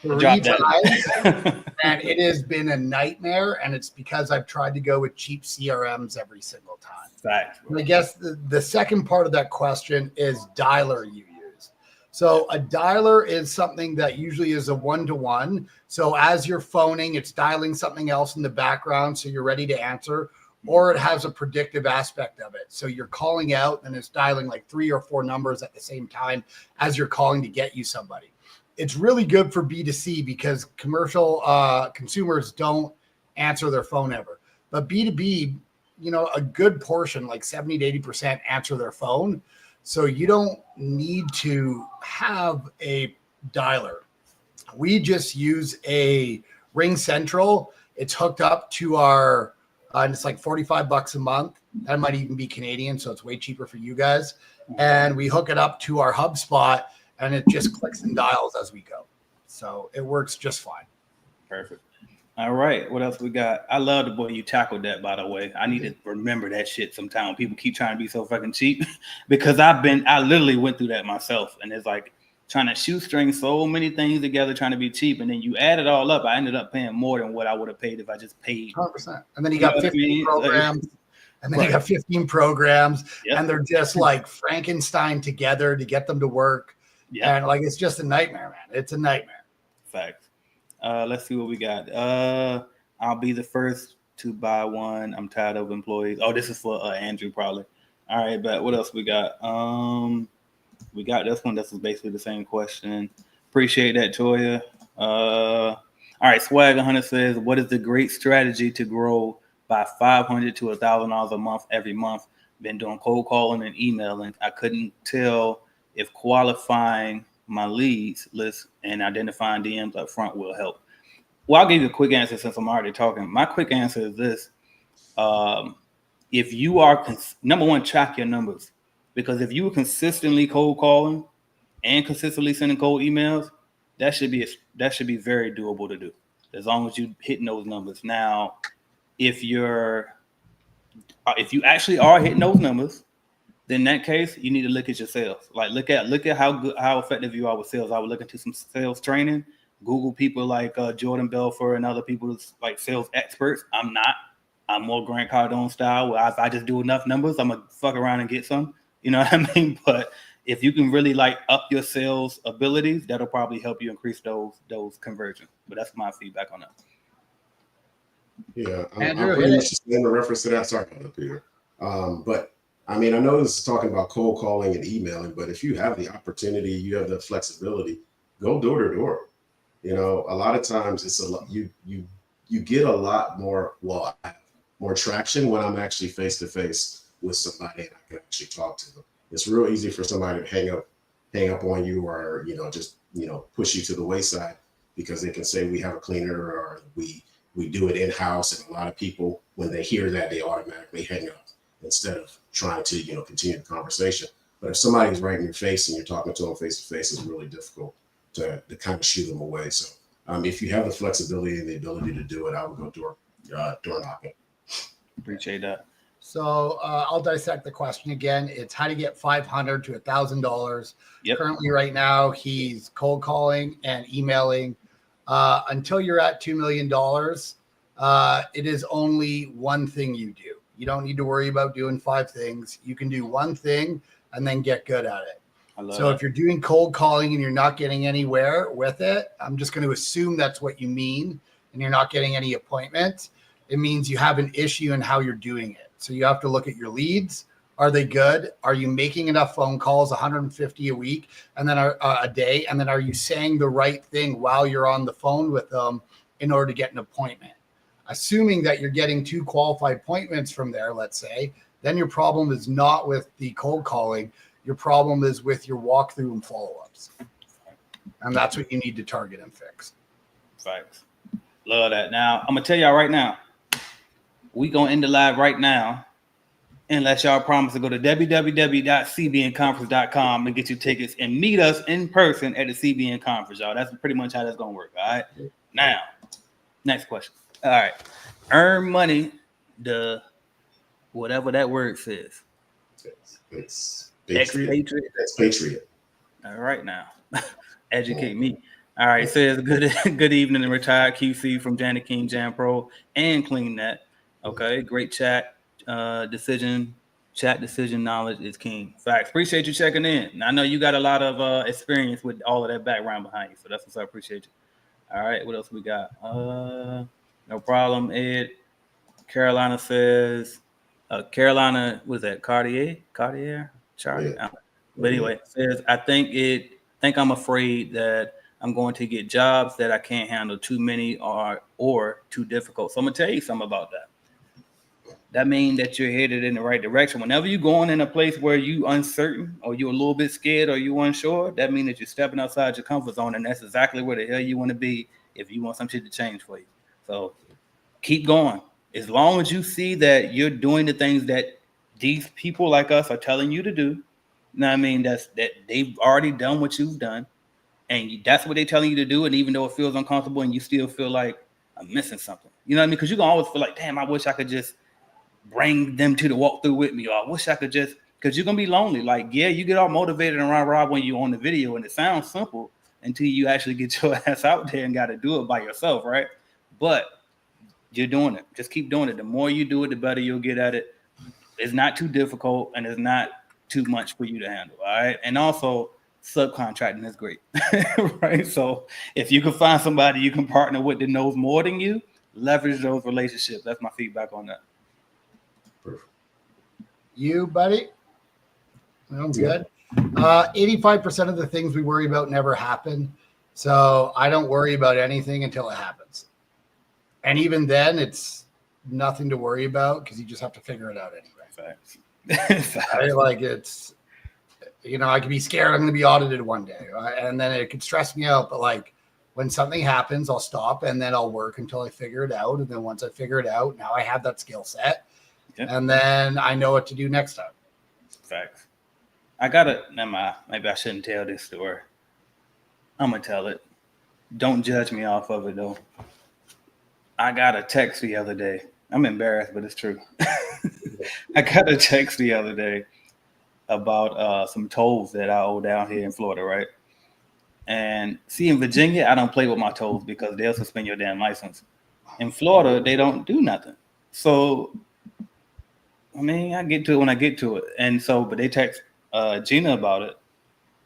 3 times and it has been a nightmare. And it's because I've tried to go with cheap CRMs every single time. Facts. I guess the second part of that question is dialer you use. So a dialer is something that usually is a one-to-one. So as you're phoning, it's dialing something else in the background so you're ready to answer, or it has a predictive aspect of it. So you're calling out and it's dialing like 3 or 4 numbers at the same time as you're calling to get you somebody. It's really good for B2C because commercial consumers don't answer their phone ever. But B2B, a good portion, like 70 to 80% answer their phone. So you don't need to have a dialer. We just use a Ring Central. It's hooked up to our, and it's like $45 a month. That might even be Canadian, so it's way cheaper for you guys. And we hook it up to our HubSpot, and it just clicks and dials as we go. So it works just fine. Perfect. All right. What else we got? I love the way you tackled that, by the way. I need to remember that shit sometime. People keep trying to be so fucking cheap because I literally went through that myself. And it's like trying to shoestring so many things together, trying to be cheap. And then you add it all up. I ended up paying more than what I would have paid if I just paid. 100%. And then you got 15 programs. And then you got 15 programs. Yep. And they're just like Frankenstein together to get them to work. Yeah. And like, it's just a nightmare, man. It's a nightmare. Facts. Let's see what we got. I'll be the first to buy one. I'm tired of employees. Oh, this is for Andrew probably. All right, but what else we got? We got this one. This is basically the same question. Appreciate that, Toya. All right, Swag 100 says, what is the great strategy to grow by $500 to $1,000 a month every month? Been doing cold calling and emailing. I couldn't tell if qualifying my leads list and identifying DMs up front will help. Well, I'll give you a quick answer since I'm already talking. My quick answer is this. If you are, number one, track your numbers. Because if you are consistently cold calling and consistently sending cold emails, that should be very doable to do. As long as you hitting those numbers. Now, if you actually are hitting those numbers, then in that case, you need to look at your sales. Like look at how effective you are with sales. I would look into some sales training. Google people like Jordan Belfort and other people like sales experts. I'm not. I'm more Grant Cardone style. Where if I just do enough numbers, I'm gonna fuck around and get some. You know what I mean? But if you can really like up your sales abilities, that'll probably help you increase those conversions. But that's my feedback on that. Yeah, I'm pretty much just in reference to that. Sorry about that, Peter. But I mean, I know this is talking about cold calling and emailing, but if you have the opportunity, you have the flexibility, go door to door. A lot of times it's a lot, you get a lot more, more traction when I'm actually face to face with somebody and I can actually talk to them. It's real easy for somebody to hang up on you or, just, push you to the wayside. because they can say we have a cleaner or we do it in-house. And a lot of people, when they hear that, they automatically hang up instead of trying to, continue the conversation. But if somebody's right in your face and you're talking to them face to face, it's really difficult to kind of shoo them away. So if you have the flexibility and the ability to do it, I would go door knocking. Appreciate that. So I'll dissect the question again. It's how to get $500 to $1,000. Yep. Currently, right now, he's cold calling and emailing. Until you're at $2 million, it is only one thing you do. You don't need to worry about doing 5 things. You can do one thing and then get good at it. So if you're doing cold calling and you're not getting anywhere with it, I'm just going to assume that's what you mean, and you're not getting any appointments. It means you have an issue in how you're doing it. So you have to look at your leads. Are they good? Are you making enough phone calls, 150 a week, and then a day? And then are you saying the right thing while you're on the phone with them in order to get an appointment? Assuming that you're getting 2 qualified appointments from there, let's say, then your problem is not with the cold calling. Your problem is with your walkthrough and follow-ups. And that's what you need to target and fix. Facts. Love that. Now, I'm going to tell y'all right now, we going to end the live right now unless y'all promise to go to www.cbnconference.com and get your tickets and meet us in person at the CBN conference, y'all. That's pretty much how that's going to work, all right? Now, next question. All right. Earn money, the whatever that word says. It's Patriot. That's Patriot. All right now. Educate me. All right. Says good evening and retired QC from Janet King Jam Pro and CleanNet. Okay, great chat. Decision knowledge is king. Facts. Appreciate you checking in. I know you got a lot of experience with all of that background behind you, so that's what's I appreciate you. All right, what else we got? No problem, Ed. Carolina says, Carolina was that Cartier, Charlie. Yeah. But anyway, says I think I'm afraid that I'm going to get jobs that I can't handle, too many or too difficult. So I'm gonna tell you something about that. That means that you're headed in the right direction. Whenever you're going in a place where you uncertain or you're a little bit scared or you unsure, that means that you're stepping outside your comfort zone, and that's exactly where the hell you want to be if you want some shit to change for you. So keep going. As long as you see that you're doing the things that these people like us are telling you to do, you know what I mean? That they've already done what you've done, and that's what they're telling you to do. And even though it feels uncomfortable and you still feel like I'm missing something, you know what I mean? Because you can always feel like, damn, I wish I could just bring them to the walkthrough with me, or I wish I could just, because you're gonna be lonely. Like, yeah, you get all motivated and rah when you're on the video, and it sounds simple until you actually get your ass out there and got to do it by yourself, right? But you're doing it. Just keep doing it. The more you do it, the better you'll get at it. It's not too difficult, and it's not too much for you to handle. All right. And also, subcontracting is great, right? So if you can find somebody you can partner with that knows more than you, leverage those relationships. That's my feedback on that. Perfect. You, buddy? I'm good. 85% of the things we worry about never happen. So I don't worry about anything until it happens. And even then, it's nothing to worry about because you just have to figure it out anyway. Facts. Right? Like it's, I could be scared I'm going to be audited one day, right? And then it could stress me out. But like when something happens, I'll stop and then I'll work until I figure it out. And then once I figure it out, now I have that skill set. Yep. And then I know what to do next time. Facts. I gotta, maybe I shouldn't tell this story. I'm gonna tell it. Don't judge me off of it though. I got a text the other day. I'm embarrassed, but it's true. I got a text the other day about some tolls that I owe down here in Florida, right? And see, in Virginia, I don't play with my tolls because they'll suspend your damn license. In Florida, they don't do nothing. So, I mean, I get to it when I get to it. And so, but they text Gina about it.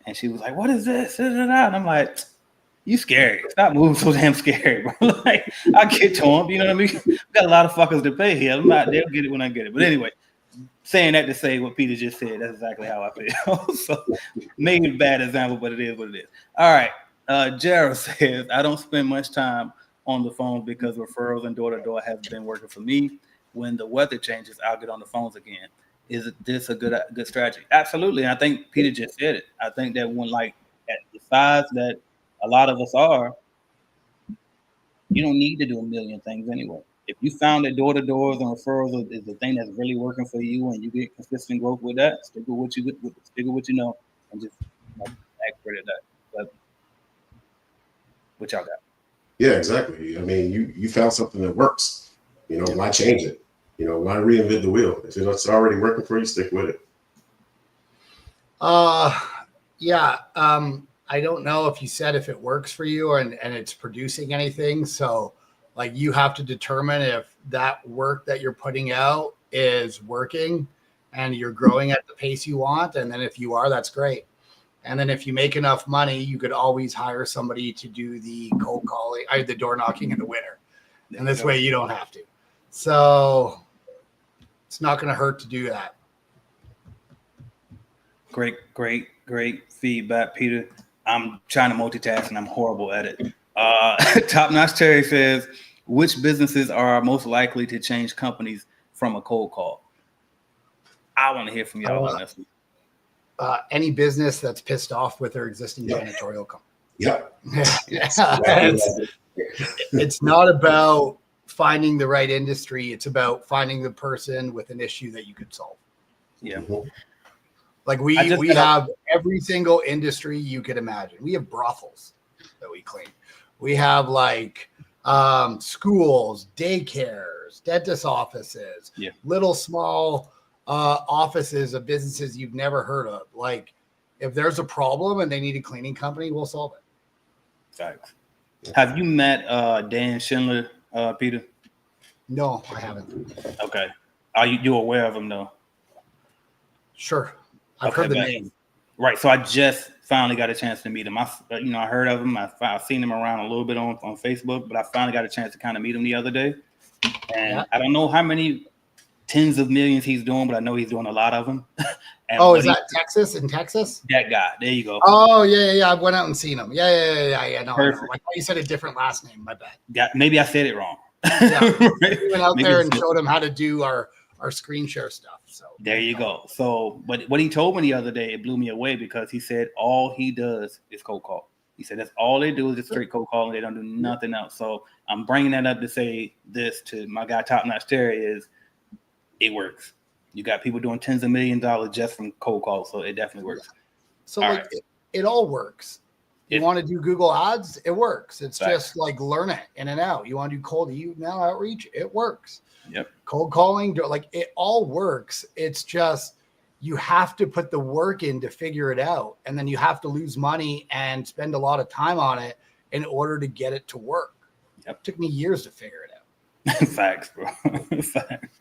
And she was like, what is this? And I'm like, you scary. Stop moving so damn scary, bro. Like, I get to them. You know what I mean? We got a lot of fuckers to pay here. They'll get it when I get it. But anyway, saying that to say what Peter just said, that's exactly how I feel. So maybe a bad example, but it is what it is. All right. Gerald says, I don't spend much time on the phone because referrals and door-to-door has been working for me. When the weather changes, I'll get on the phones again. Is this a good strategy? Absolutely. And I think Peter just said it. I think that when like at the size that a lot of us are, You don't need to do a million things anyway. If you found that door-to-doors and referrals is the thing that's really working for you, and you get consistent growth with that, stick with what you know, and just expert at that. But what y'all got? Yeah, exactly. I mean, you found something that works. Why change it? Why reinvent the wheel? If it's already working for you, stick with it. Yeah. I don't know if you said if it works for you and it's producing anything. So like you have to determine if that work that you're putting out is working and you're growing at the pace you want. And then if you are, that's great. And then if you make enough money, you could always hire somebody to do the cold calling, the door knocking in the winter. And this way you don't have to. So it's not going to hurt to do that. Great feedback, Peter. I'm trying to multitask and I'm horrible at it. Top Notch Terry says, which businesses are most likely to change companies from a cold call? I want to hear from y'all on this. Any business that's pissed off with their existing janitorial company. Yep. It's not about finding the right industry. It's about finding the person with an issue that you could solve. Yeah. Like we have every single industry you could imagine. We have brothels that we clean. We have like schools, daycares, dentist offices, little small offices of businesses you've never heard of. Like if there's a problem and they need a cleaning company, we'll solve it. Thanks. Have you met Dan Schindler, Peter? No, I haven't. Okay. Are you aware of him though? Sure. I've heard the name. Right. So I just finally got a chance to meet him. I heard of him. I've seen him around a little bit on Facebook, but I finally got a chance to kind of meet him the other day. And I don't know how many tens of millions he's doing, but I know he's doing a lot of them. Is that Texas? In Texas? That guy. There you go. Oh, yeah. I went out and seen him. Yeah. No, I thought you said a different last name. My bad. Yeah, maybe I said it wrong. Yeah. We went out there and showed him how to do our screen share stuff. So there you go. So, but what he told me the other day, it blew me away because he said all he does is cold call. He said that's all they do is just straight cold call and they don't do nothing else. So I'm bringing that up to say this to my guy Top Notch Terry is it works. You got people doing tens of millions of dollars just from cold calls, so it definitely works. So it all works. You want to do Google ads, it works. It's just like learn it in and out. You want to do cold email outreach, it works. Yep. Cold calling, like it all works. It's just you have to put the work in to figure it out. And then you have to lose money and spend a lot of time on it in order to get it to work. Yep. It took me years to figure it out. Facts, bro. Facts.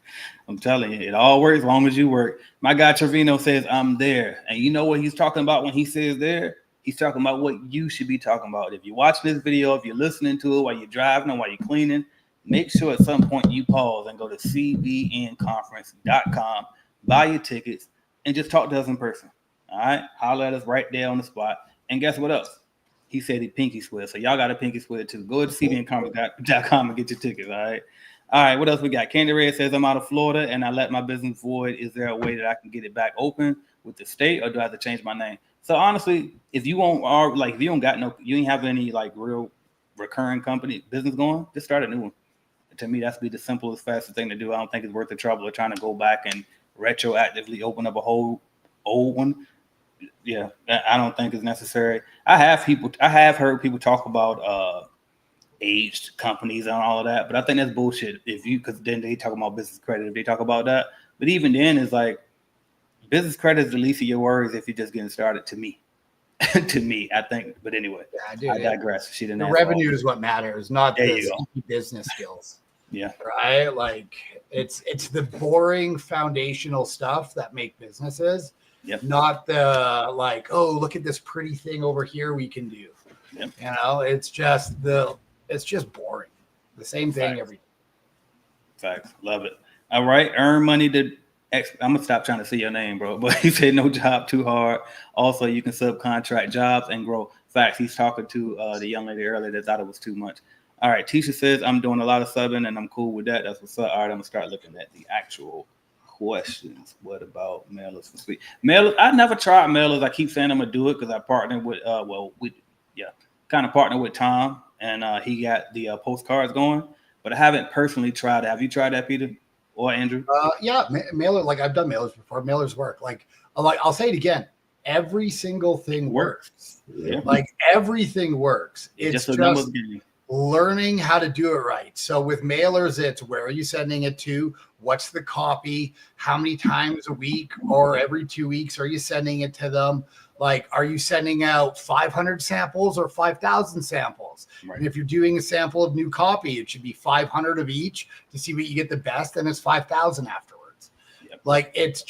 I'm telling you, it all works as long as you work. My guy Trevino says, I'm there. And you know what he's talking about when he says there? He's talking about what you should be talking about. If you're watching this video, if you're listening to it while you're driving or while you're cleaning, make sure at some point you pause and go to cbnconference.com, buy your tickets, and just talk to us in person. All right? Holler at us right there on the spot. And guess what else? He said he pinky swear. So y'all got a pinky swear too. Go to cbnconference.com and get your tickets. All right? All right, what else we got? Candy Red says, I'm out of Florida and I let my business void. Is there a way that I can get it back open with the state or do I have to change my name? So honestly, if you won't, or like if you don't got you ain't have any like real recurring company business going, just start a new one. To me, that's be the simplest, fastest thing to do. I don't think it's worth the trouble of trying to go back and retroactively open up a whole old one. Yeah, I don't think it's necessary. I have heard people talk about aged companies and all of that, but I think that's bullshit. Because then they talk about business credit, if they talk about that. But even then, it's like business credit is the least of your worries if you're just getting started. To me, I think. But anyway, I digress. She didn't. The revenue is what matters, not the business skills. Yeah. Right. Like it's the boring foundational stuff that make businesses. Yep. Not the like, oh, look at this pretty thing over here we can do. Yep. You know, it's just boring. The same thing every day. Facts. Love it. All right. Earn money to I'm gonna stop trying to say your name, bro. But he said no job too hard. Also, you can subcontract jobs and grow. Facts. He's talking to the young lady earlier that thought it was too much. All right. Tisha says I'm doing a lot of subbing and I'm cool with that. That's what's up. All right. I'm gonna start looking at the actual questions. What about mailers for sweet? Mailers. I never tried mailers. I keep saying I'm gonna do it because I partnered with kind of partnered with Tom, and he got the postcards going. But I haven't personally tried it. Have you tried that, Peter or Andrew? Yeah, mailer. Like I've done mailers before. Mailers work. Like I'll say it again. Every single thing works. Yeah. Like everything works. It's just learning how to do it right. So with mailers, it's where are you sending it to? What's the copy? How many times a week or every 2 weeks are you sending it to them? Like, are you sending out 500 samples or 5,000 samples? Right. And if you're doing a sample of new copy, it should be 500 of each to see what you get the best, and it's 5,000 afterwards. Yep. Like, it's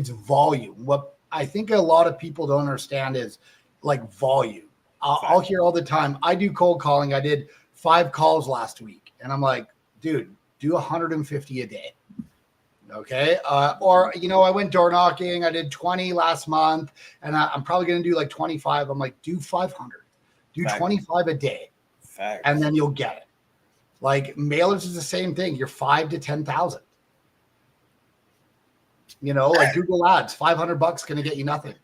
volume. What I think a lot of people don't understand is like volume. I'll hear all the time, I do cold calling. I did 5 calls last week. And I'm like, dude, do 150 a day. Okay. Or, I went door knocking. I did 20 last month, and I'm probably going to do like 25. I'm like, do 500, do 25 a day. And then you'll get it. Like mailers is the same thing. You're 5 to 10,000, like Google ads, $500 going to get you nothing.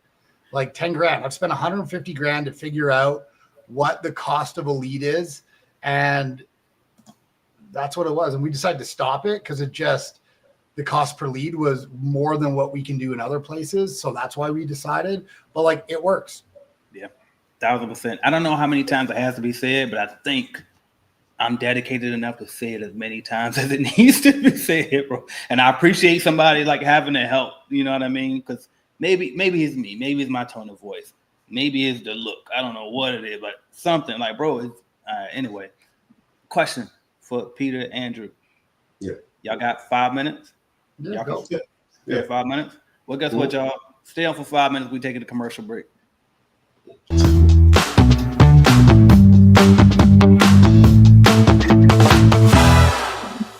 Like 10 grand. I've spent 150 grand to figure out what the cost of a lead is. And that's what it was. And we decided to stop it because the cost per lead was more than what we can do in other places. So that's why we decided, but like it works. Yeah, 1,000%. I don't know how many times it has to be said, but I think I'm dedicated enough to say it as many times as it needs to be said, bro. And I appreciate somebody like having to help, you know what I mean? Because maybe it's me, maybe it's my tone of voice, maybe it's the look. I don't know what it is, but something like, bro, it's anyway. Question for Peter, Andrew. Yeah. Y'all got 5 minutes? Yeah, y'all go. 5 minutes? Well, guess what, y'all? Stay on for 5 minutes. We take a commercial break.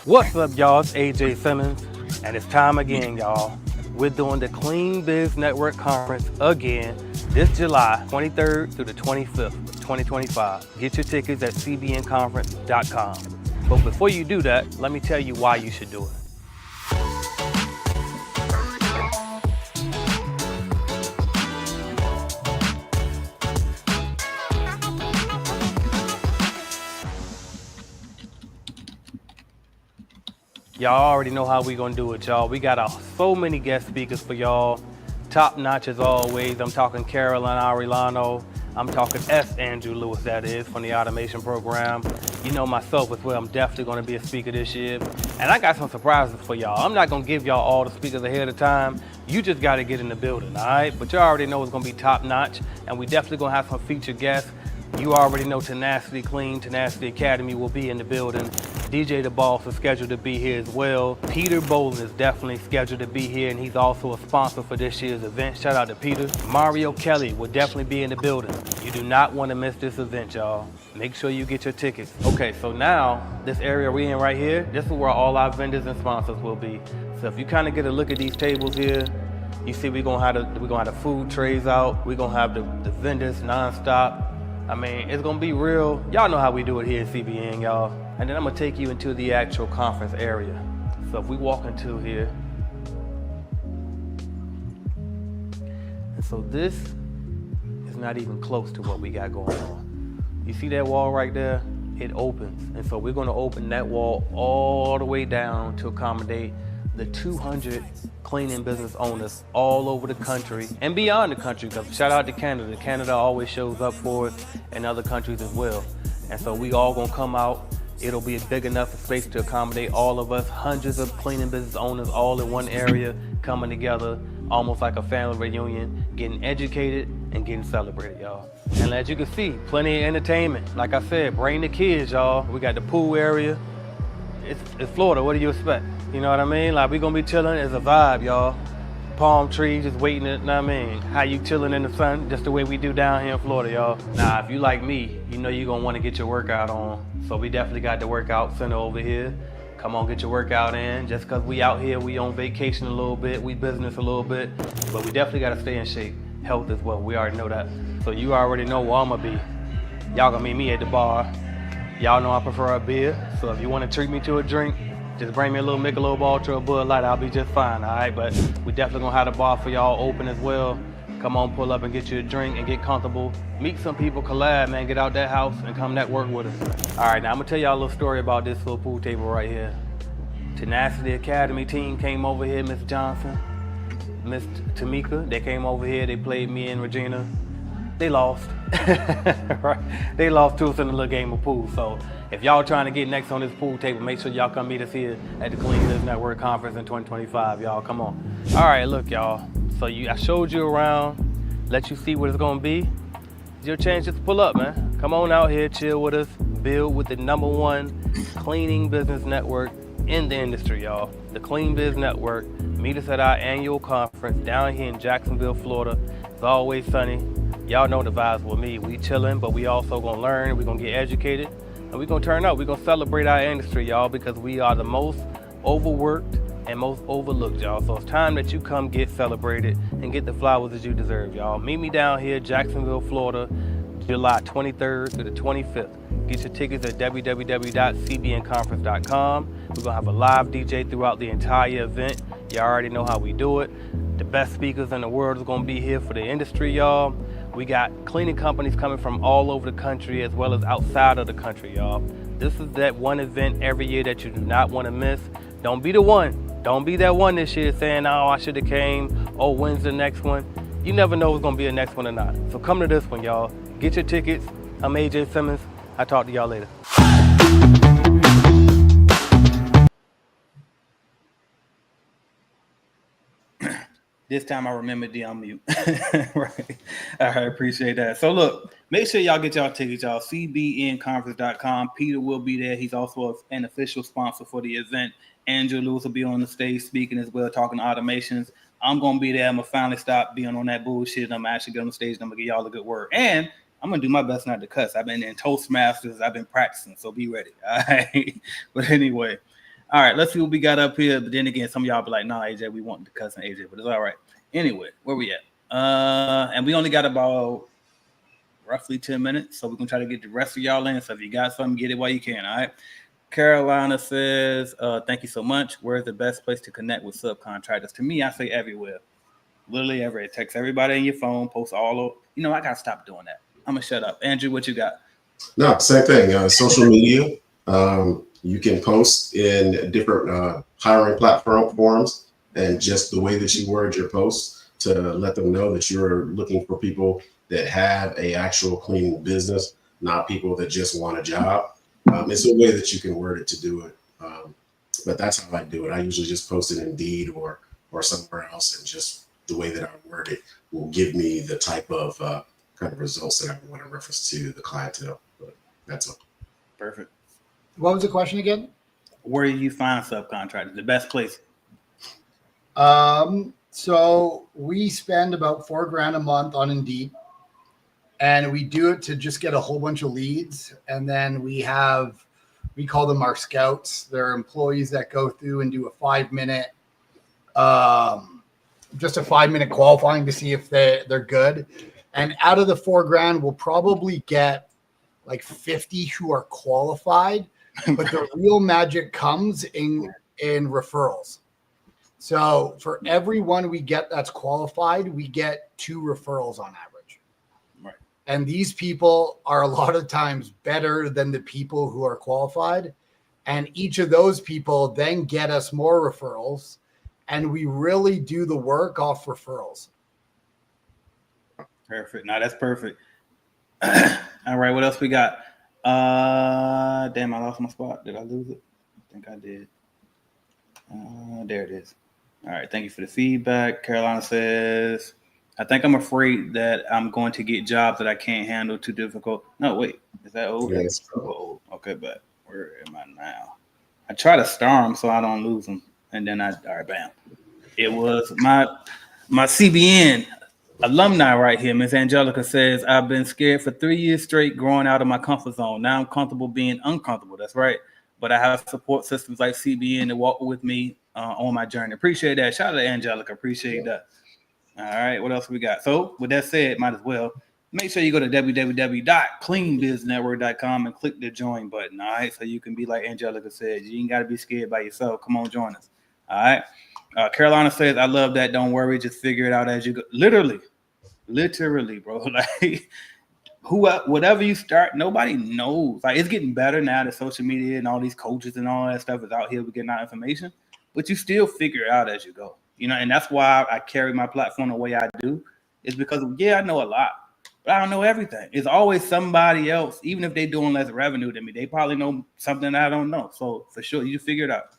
What's up, y'all? It's AJ Simmons, and it's time again, y'all. We're doing the Clean Biz Network Conference again this July 23rd through the 25th, 2025. Get your tickets at cbnconference.com. But before you do that, let me tell you why you should do it. Y'all already know how we gonna do it, y'all. We got so many guest speakers for y'all. Top notch as always. I'm talking Carolyn Arellano. I'm talking Andrew Lewis, that is, from the automation program. You know myself as well. I'm definitely gonna be a speaker this year. And I got some surprises for y'all. I'm not gonna give y'all all the speakers ahead of time. You just gotta get in the building, all right? But you already know it's gonna be top notch, and we definitely gonna have some featured guests. You already know Tenacity Clean, Tenacity Academy will be in the building. DJ The Boss is scheduled to be here as well. Peter Boland is definitely scheduled to be here, and he's also a sponsor for this year's event. Shout out to Peter. Mario Kelly will definitely be in the building. You do not want to miss this event, y'all. Make sure you get your tickets. Okay, so now this area we're in right here, this is where all our vendors and sponsors will be. So if you kind of get a look at these tables here, you see we're gonna have the food trays out. We're gonna have the vendors nonstop. I mean, it's gonna be real. Y'all know how we do it here at CBN, y'all. And then I'm gonna take you into the actual conference area. So if we walk into here, and so this is not even close to what we got going on. You see that wall right there? It opens. And so we're gonna open that wall all the way down to accommodate the 200 cleaning business owners all over the country and beyond the country, because shout out to Canada. Canada always shows up for us, and other countries as well. And so we all gonna come out. It'll be a big enough space to accommodate all of us, hundreds of cleaning business owners all in one area, coming together, almost like a family reunion, getting educated and getting celebrated, y'all. And as you can see, plenty of entertainment. Like I said, bring the kids, y'all. We got the pool area. It's Florida, what do you expect? You know what I mean? Like, we gonna be chilling, it's a vibe, y'all. Palm trees, just waiting, you know what I mean? How you chilling in the sun, just the way we do down here in Florida, y'all. Now, if you like me, you know you're gonna wanna get your workout on. So we definitely got the workout center over here. Come on, get your workout in. Just cause we out here, we on vacation a little bit, we business a little bit, but we definitely gotta stay in shape. Health as well, we already know that. So you already know where I'm gonna be. Y'all gonna meet me at the bar. Y'all know I prefer a beer, so if you wanna treat me to a drink, just bring me a little Michelob Ultra or Bud Light, I'll be just fine, all right? But we definitely gonna have the bar for y'all open as well. Come on, pull up and get you a drink and get comfortable. Meet some people, collab, man. Get out that house and come network with us. All right, now I'm gonna tell y'all a little story about this little pool table right here. Tenacity Academy team came over here, Miss Johnson, Miss Tamika. They came over here. They played me and Regina. They lost. Right? They lost to us in a little game of pool. So if y'all trying to get next on this pool table, make sure y'all come meet us here at the Clean Business Network Conference in 2025. Y'all, come on. All right, look, y'all. So I showed you around, let you see what it's gonna be. It's your chance just to pull up, man. Come on out here, chill with us, build with the #1 cleaning business network in the industry, y'all. The Clean Biz Network. Meet us at our annual conference down here in Jacksonville, Florida. It's always sunny. Y'all know the vibes with me. We chilling, but we also gonna learn. We gonna get educated, and we gonna turn up. We gonna celebrate our industry, y'all, because we are the most overworked and most overlooked, y'all. So it's time that you come get celebrated and get the flowers that you deserve, y'all. Meet me down here, Jacksonville, Florida, July 23rd through the 25th. Get your tickets at www.cbnconference.com. We're gonna have a live DJ throughout the entire event. You already know how we do it. The best speakers in the world is gonna be here for the industry, y'all. We got cleaning companies coming from all over the country as well as outside of the country, y'all. This is that one event every year that you do not want to miss. Don't be the one. Don't be that one this year saying, oh, I should have came. Oh, when's the next one? You never know what's going to be the next one or not. So come to this one, y'all. Get your tickets. I'm AJ Simmons. I'll talk to y'all later. This time I remembered the unmute. Right. All right, appreciate that. So look, make sure y'all get y'all tickets, y'all. cbnconference.com. Peter will be there. He's also an official sponsor for the event. Andrew Lewis will be on the stage speaking as well, talking automations. I'm going to be there. I'm going to finally stop being on that bullshit. I'm actually going on stage and I'm going to give y'all a good word. And I'm going to do my best not to cuss. I've been in Toastmasters. I've been practicing, so be ready. All right. But anyway. All right, let's see what we got up here. But then again, some of y'all be like, no, AJ, we want to cuss on AJ, but it's all right. Anyway, where we at? And we only got about roughly 10 minutes, so we're going to try to get the rest of y'all in. So if you got something, get it while you can, all right? Carolina says, thank you so much. Where's the best place to connect with subcontractors? To me, I say everywhere. Literally everywhere. Text everybody on your phone, post all over. You know, I got to stop doing that. I'm going to shut up. Andrew, what you got? No, same thing. Social media. You can post in different hiring platform forums, and just the way that you word your posts to let them know that you're looking for people that have a actual cleaning business, not people that just want a job. It's a way that you can word it to do it. But that's how I do it. I usually just post it in Indeed or somewhere else, and just the way that I word it will give me the type of kind of results that I want to reference to the clientele. But that's all. Perfect. What was the question again? Where do you find subcontractors? The best place? So we spend about $4,000 a month on Indeed, and we do it to just get a whole bunch of leads. And then we call them our scouts. They're employees that go through and do a 5-minute, just a 5-minute qualifying to see if they're good. And out of the $4,000, we'll probably get like 50 who are qualified. But the real magic comes in referrals. So for every one we get that's qualified, we get 2 referrals on average. Right. And these people are a lot of times better than the people who are qualified. And each of those people then get us more referrals. And we really do the work off referrals. Perfect. Now that's perfect. All right, what else we got? Damn, I lost my spot. Did I lose it? I think I did. There it is. All right, thank you for the feedback. Carolina says, I think I'm afraid that I'm going to get jobs that I can't handle, too difficult. No, wait, is that old? Yeah, That's old. Okay, but where am I now? I try to star them so I don't lose them. And then all right, bam. It was my CBN alumni right here. Miss Angelica says, I've been scared for 3 years straight growing out of my comfort zone. Now I'm comfortable being uncomfortable. That's right. But I have support systems like CBN to walk with me on my journey. Appreciate that. Shout out to Angelica. Appreciate that. All right. What else we got? So with that said, might as well make sure you go to www.cleanbiznetwork.com and click the join button. All right. So you can be like Angelica said, you ain't got to be scared by yourself. Come on, join us. All right. Carolina says, I love that. Don't worry. Just figure it out as you go. Literally, Literally, bro. Like whatever you start, nobody knows. Like it's getting better now that social media and all these coaches and all that stuff is out here. We're getting our information, but you still figure it out as you go. And that's why I carry my platform the way I do. Is because I know a lot, but I don't know everything. It's always somebody else, even if they're doing less revenue than me. They probably know something that I don't know. So for sure, you figure it out.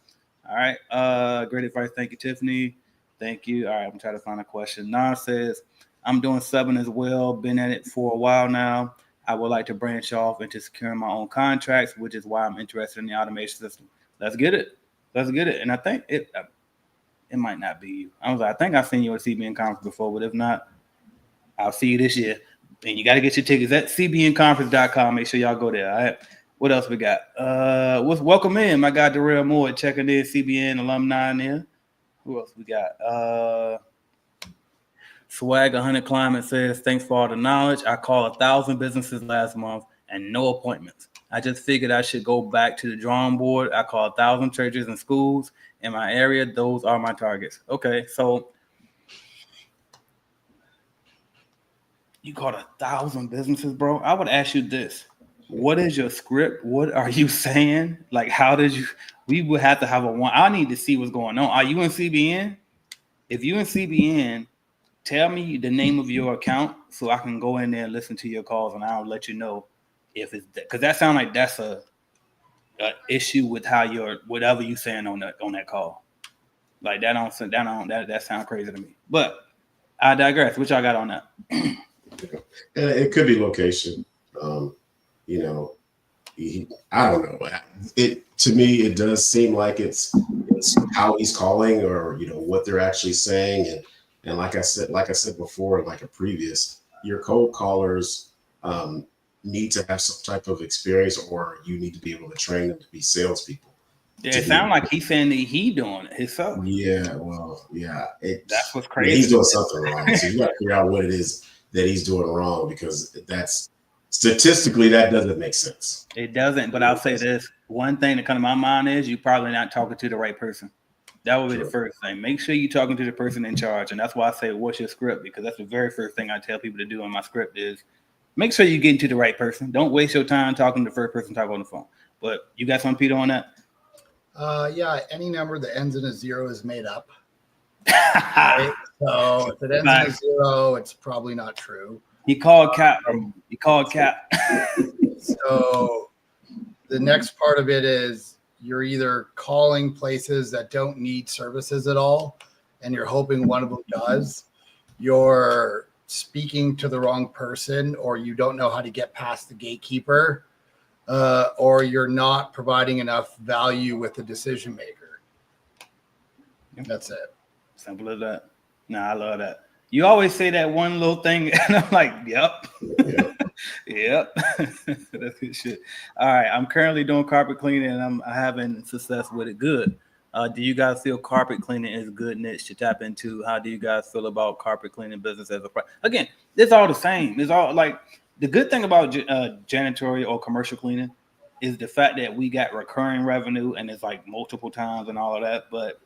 All right. Great advice. Thank you, Tiffany. Thank you. All right. I'm trying to find a question. Nan says, I'm doing subbing as well. Been at it for a while now. I would like to branch off into securing my own contracts, which is why I'm interested in the automation system. Let's get it. And I think it might not be you. I think I've seen you at CBN conference before, but if not, I'll see you this year. And you got to get your tickets at cbnconference.com. Make sure y'all go there. All right. What else we got? Welcome in. My guy Darrell Moore checking in, CBN alumni in there. Who else we got? Swag 100 Climate says, thanks for all the knowledge. I called 1,000 businesses last month and no appointments. I just figured I should go back to the drawing board. I called 1,000 churches and schools in my area. Those are my targets. Okay, so you called 1,000 businesses, bro. I would ask you this. What is your script? What are you saying? Like, we would have to have I need to see what's going on. Are you in CBN? If you in CBN, tell me the name of your account so I can go in there and listen to your calls, and I'll let you know if it's because that sounds like that's a issue with how whatever you saying on that call. Like that sounds crazy to me. But I digress. What y'all got on that? It could be location. I don't know. To me, it does seem like it's how he's calling, or what they're actually saying, and like I said before, like a previous, your cold callers need to have some type of experience, or you need to be able to train them to be salespeople. Yeah, it sounds like he's saying that he doing it himself. Yeah, well, yeah, that's what's crazy. He's doing something wrong. So you got to figure out what it is that he's doing wrong, because that's statistically that doesn't make sense. It doesn't. But I'll say this: one thing that comes to my mind is you probably not talking to the right person. That would be the first thing. Make sure you're talking to the person in charge, and that's why I say, "What's your script?" Because that's the very first thing I tell people to do on my script is make sure you're getting to the right person. Don't waste your time talking to the first person talking on the phone. But you got something, Peter, on that? Yeah, any number that ends in a 0 is made up. Right? So if it ends in a 0, it's probably not true. He called Cap. He called Cap. So the next part of it is you're either calling places that don't need services at all, and you're hoping one of them does. You're speaking to the wrong person, or you don't know how to get past the gatekeeper. Or you're not providing enough value with the decision maker. That's it. Simple as that. Nah, I love that. You always say that one little thing, and I'm like, yep. Yep. That's good shit. All right. I'm currently doing carpet cleaning, and I'm having success with it. Good. Do you guys feel carpet cleaning is a good niche to tap into? How do you guys feel about carpet cleaning business as a again, it's all the same. It's all like the good thing about janitorial or commercial cleaning is the fact that we got recurring revenue, and it's like multiple times and all of that. But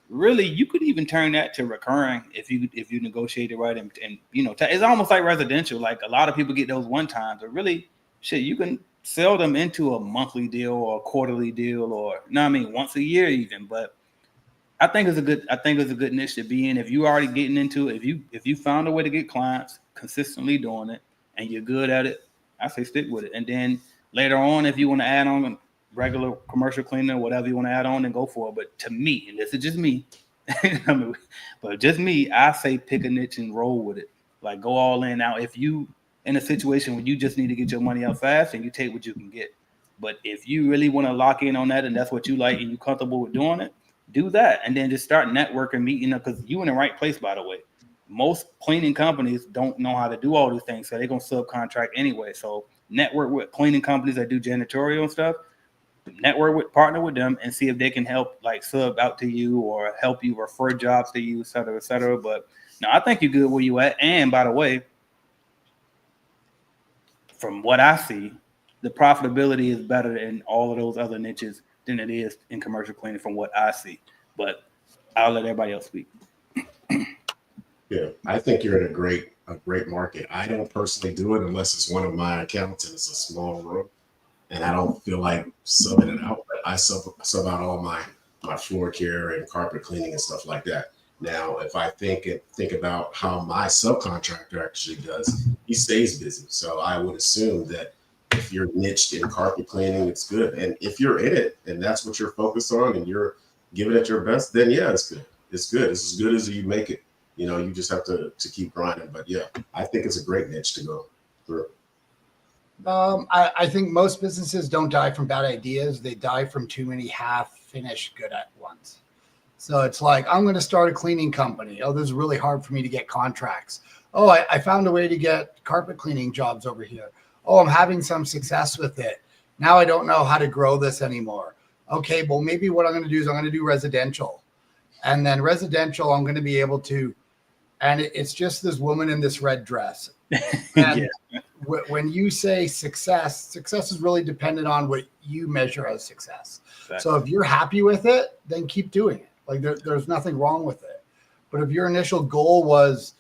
really, you could even turn that to recurring if you negotiate it right, and it's almost like residential. Like a lot of people get those one times, but really, shit, you can sell them into a monthly deal or a quarterly deal, or once a year even. But I think it's a good niche to be in. If you already getting into it, if you found a way to get clients consistently doing it and you're good at it, I say stick with it. And then later on, if you want to add on regular commercial cleaner, whatever you want to add on, then go for it. But to me, and this is just me, but just me, I say pick a niche and roll with it. Like go all in. Now, if you in a situation where you just need to get your money out fast, and you take what you can get. But if you really want to lock in on that, and that's what you like, and you're comfortable with doing it, do that. And then just start networking, meeting up, because you in the right place, by the way. Most cleaning companies don't know how to do all these things, so they're going to subcontract anyway. So network with cleaning companies that do janitorial and stuff, partner with them, and see if they can help like sub out to you or help you refer jobs to you, et cetera, et cetera. But no, I think you're good where you at. And by the way, from what I see, the profitability is better in all of those other niches than it is in commercial cleaning from what I see. But I'll let everybody else speak. Yeah, I think you're in a great a great market. I don't personally do it unless it's one of my accounts and it's a small room, and I don't feel like subbing it out. But I sub out all my floor care and carpet cleaning and stuff like that. Now, if I think about how my subcontractor actually does, he stays busy. So I would assume that if you're niched in carpet cleaning, it's good. And if you're in it and that's what you're focused on and you're giving it your best, then yeah, it's good. It's good. It's as good as you make it. You know, you just have to keep grinding. But yeah, I think it's a great niche to go through. I think most businesses don't die from bad ideas. They die from too many half-finished good at once. So it's like, I'm going to start a cleaning company. Oh, this is really hard for me to get contracts. Oh, I found a way to get carpet cleaning jobs over here. Oh, I'm having some success with it. Now I don't know how to grow this anymore. Okay, well, maybe what I'm going to do is I'm going to do residential. And then residential, I'm going to be able to, and it's just this woman in this red dress. And when you say success is really dependent on what you measure as success. Exactly. So if you're happy with it, then keep doing it. Like there's nothing wrong with it. But if your initial goal was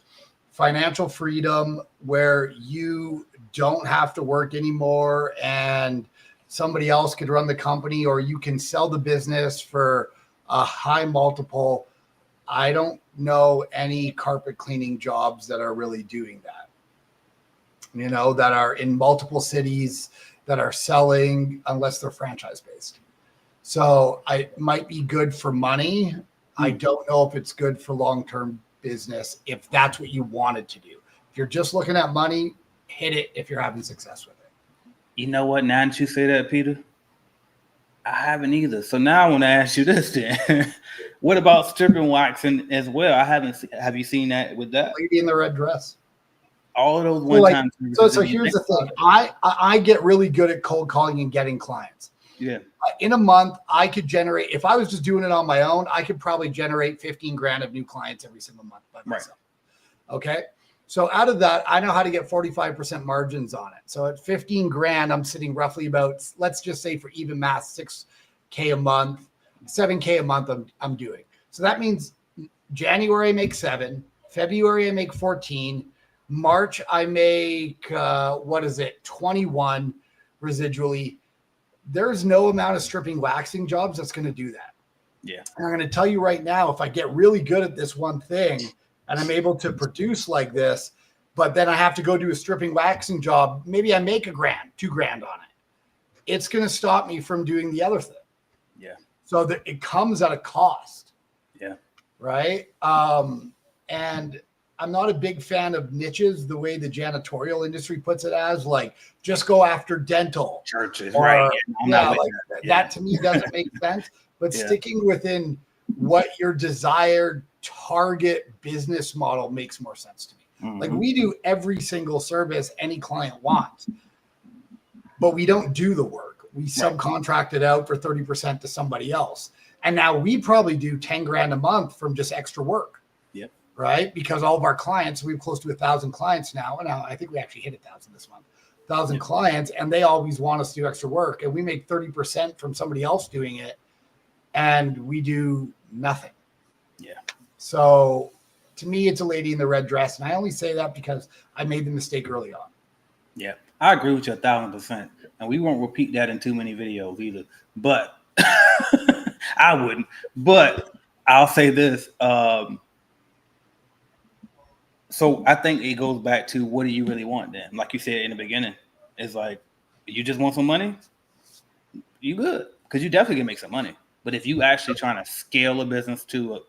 financial freedom where you don't have to work anymore and somebody else could run the company, or you can sell the business for a high multiple, I don't know any carpet cleaning jobs that are really doing that. You know, that are in multiple cities, that are selling, unless they're franchise based. So it might be good for money. I don't know if it's good for long-term business, if that's what you wanted to do. If you're just looking at money, hit it if you're having success with it. You know what? Now that you say that, Peter, I haven't either. So now I want to ask you this then. What about stripping waxing as well? I haven't. Have you seen that with that? Lady in the red dress. All of those one-time. So here's the thing. I get really good at cold calling and getting clients. Yeah. In a month, I could generate, if I was just doing it on my own, I could probably generate 15 grand of new clients every single month by myself. Right. Okay. So out of that, I know how to get 45% margins on it. So at 15 grand, I'm sitting roughly about, let's just say for even math, 6K a month, 7K a month I'm doing. So that means January I make 7, February I make 14, March I make, 21 residually. There's no amount of stripping waxing jobs that's going to do that. Yeah. And I'm going to tell you right now, if I get really good at this one thing and I'm able to produce like this, but then I have to go do a stripping waxing job, maybe I make $1,000, $2,000 on it. It's going to stop me from doing the other thing. Yeah. So that it comes at a cost. Yeah. Right. And I'm not a big fan of niches, the way the janitorial industry puts it as, like, just go after dental. Churches, right. That to me doesn't make sense. But sticking within what your desired target business model makes more sense to me. Mm-hmm. Like, we do every single service any client wants, but we don't do the work. We subcontract it out for 30% to somebody else. And now we probably do 10 grand a month from just extra work. Right? Because all of our clients, we have close to 1,000 clients now. And now I think we actually hit 1,000 this month, 1,000 clients, and they always want us to do extra work. And we make 30% from somebody else doing it, and we do nothing. Yeah. So to me, it's a lady in the red dress. And I only say that because I made the mistake early on. Yeah. I agree with you 1,000%. And we won't repeat that in too many videos either. But I wouldn't. But I'll say this. So I think it goes back to, what do you really want then? Like you said in the beginning, it's like, you just want some money, you good, because you definitely can make some money. But if you actually trying to scale a business to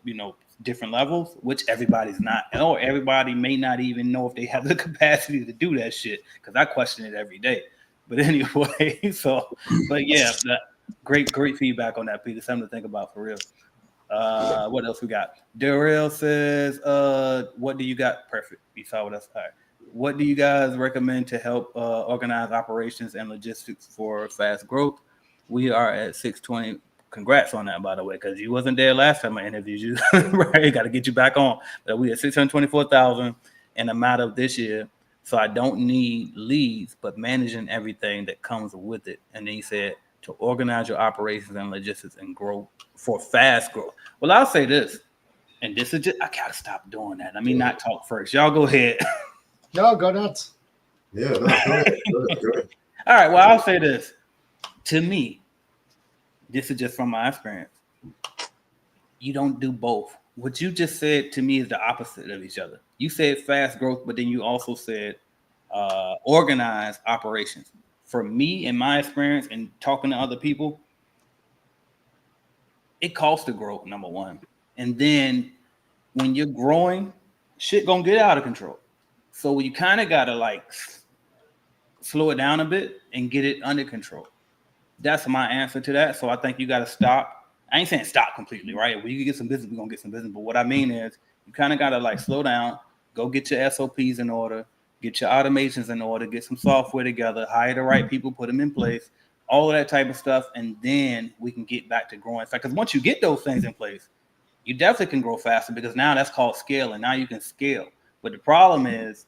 different levels, which everybody's not, or everybody may not even know if they have the capacity to do that shit, because I question it every day. But anyway, but yeah, great feedback on that, Peter. Something to think about for real. What else we got? Darrell says, what do you got? Perfect. You saw with us. All right. What do you guys recommend to help organize operations and logistics for fast growth? We are at 620. Congrats on that, by the way, because you wasn't there last time I interviewed you. Right? Got to get you back on. But we at 624,000 in a matter of this year. So I don't need leads, but managing everything that comes with it. And then he said, to organize your operations and logistics and grow for fast growth. Well, I'll say this, and this is just, I gotta stop doing that. Let me not talk first. Y'all go ahead. No, go nuts. Yeah, no, go ahead. Go ahead. All right. Well, I'll say this. To me, this is just from my experience. You don't do both. What you just said to me is the opposite of each other. You said fast growth, but then you also said organized operations. For me, in my experience and talking to other people, it costs to grow, number one. And then when you're growing, shit gonna get out of control. So you kind of gotta like slow it down a bit and get it under control. That's my answer to that. So I think you gotta stop. I ain't saying stop completely, right? When you can get some business, we're gonna get some business. But what I mean is you kind of gotta like slow down, go get your SOPs in order, get your automations in order, get some software together, hire the right people, put them in place, all of that type of stuff, and then we can get back to growing. Because once you get those things in place, you definitely can grow faster because now that's called scaling. Now you can scale. But the problem is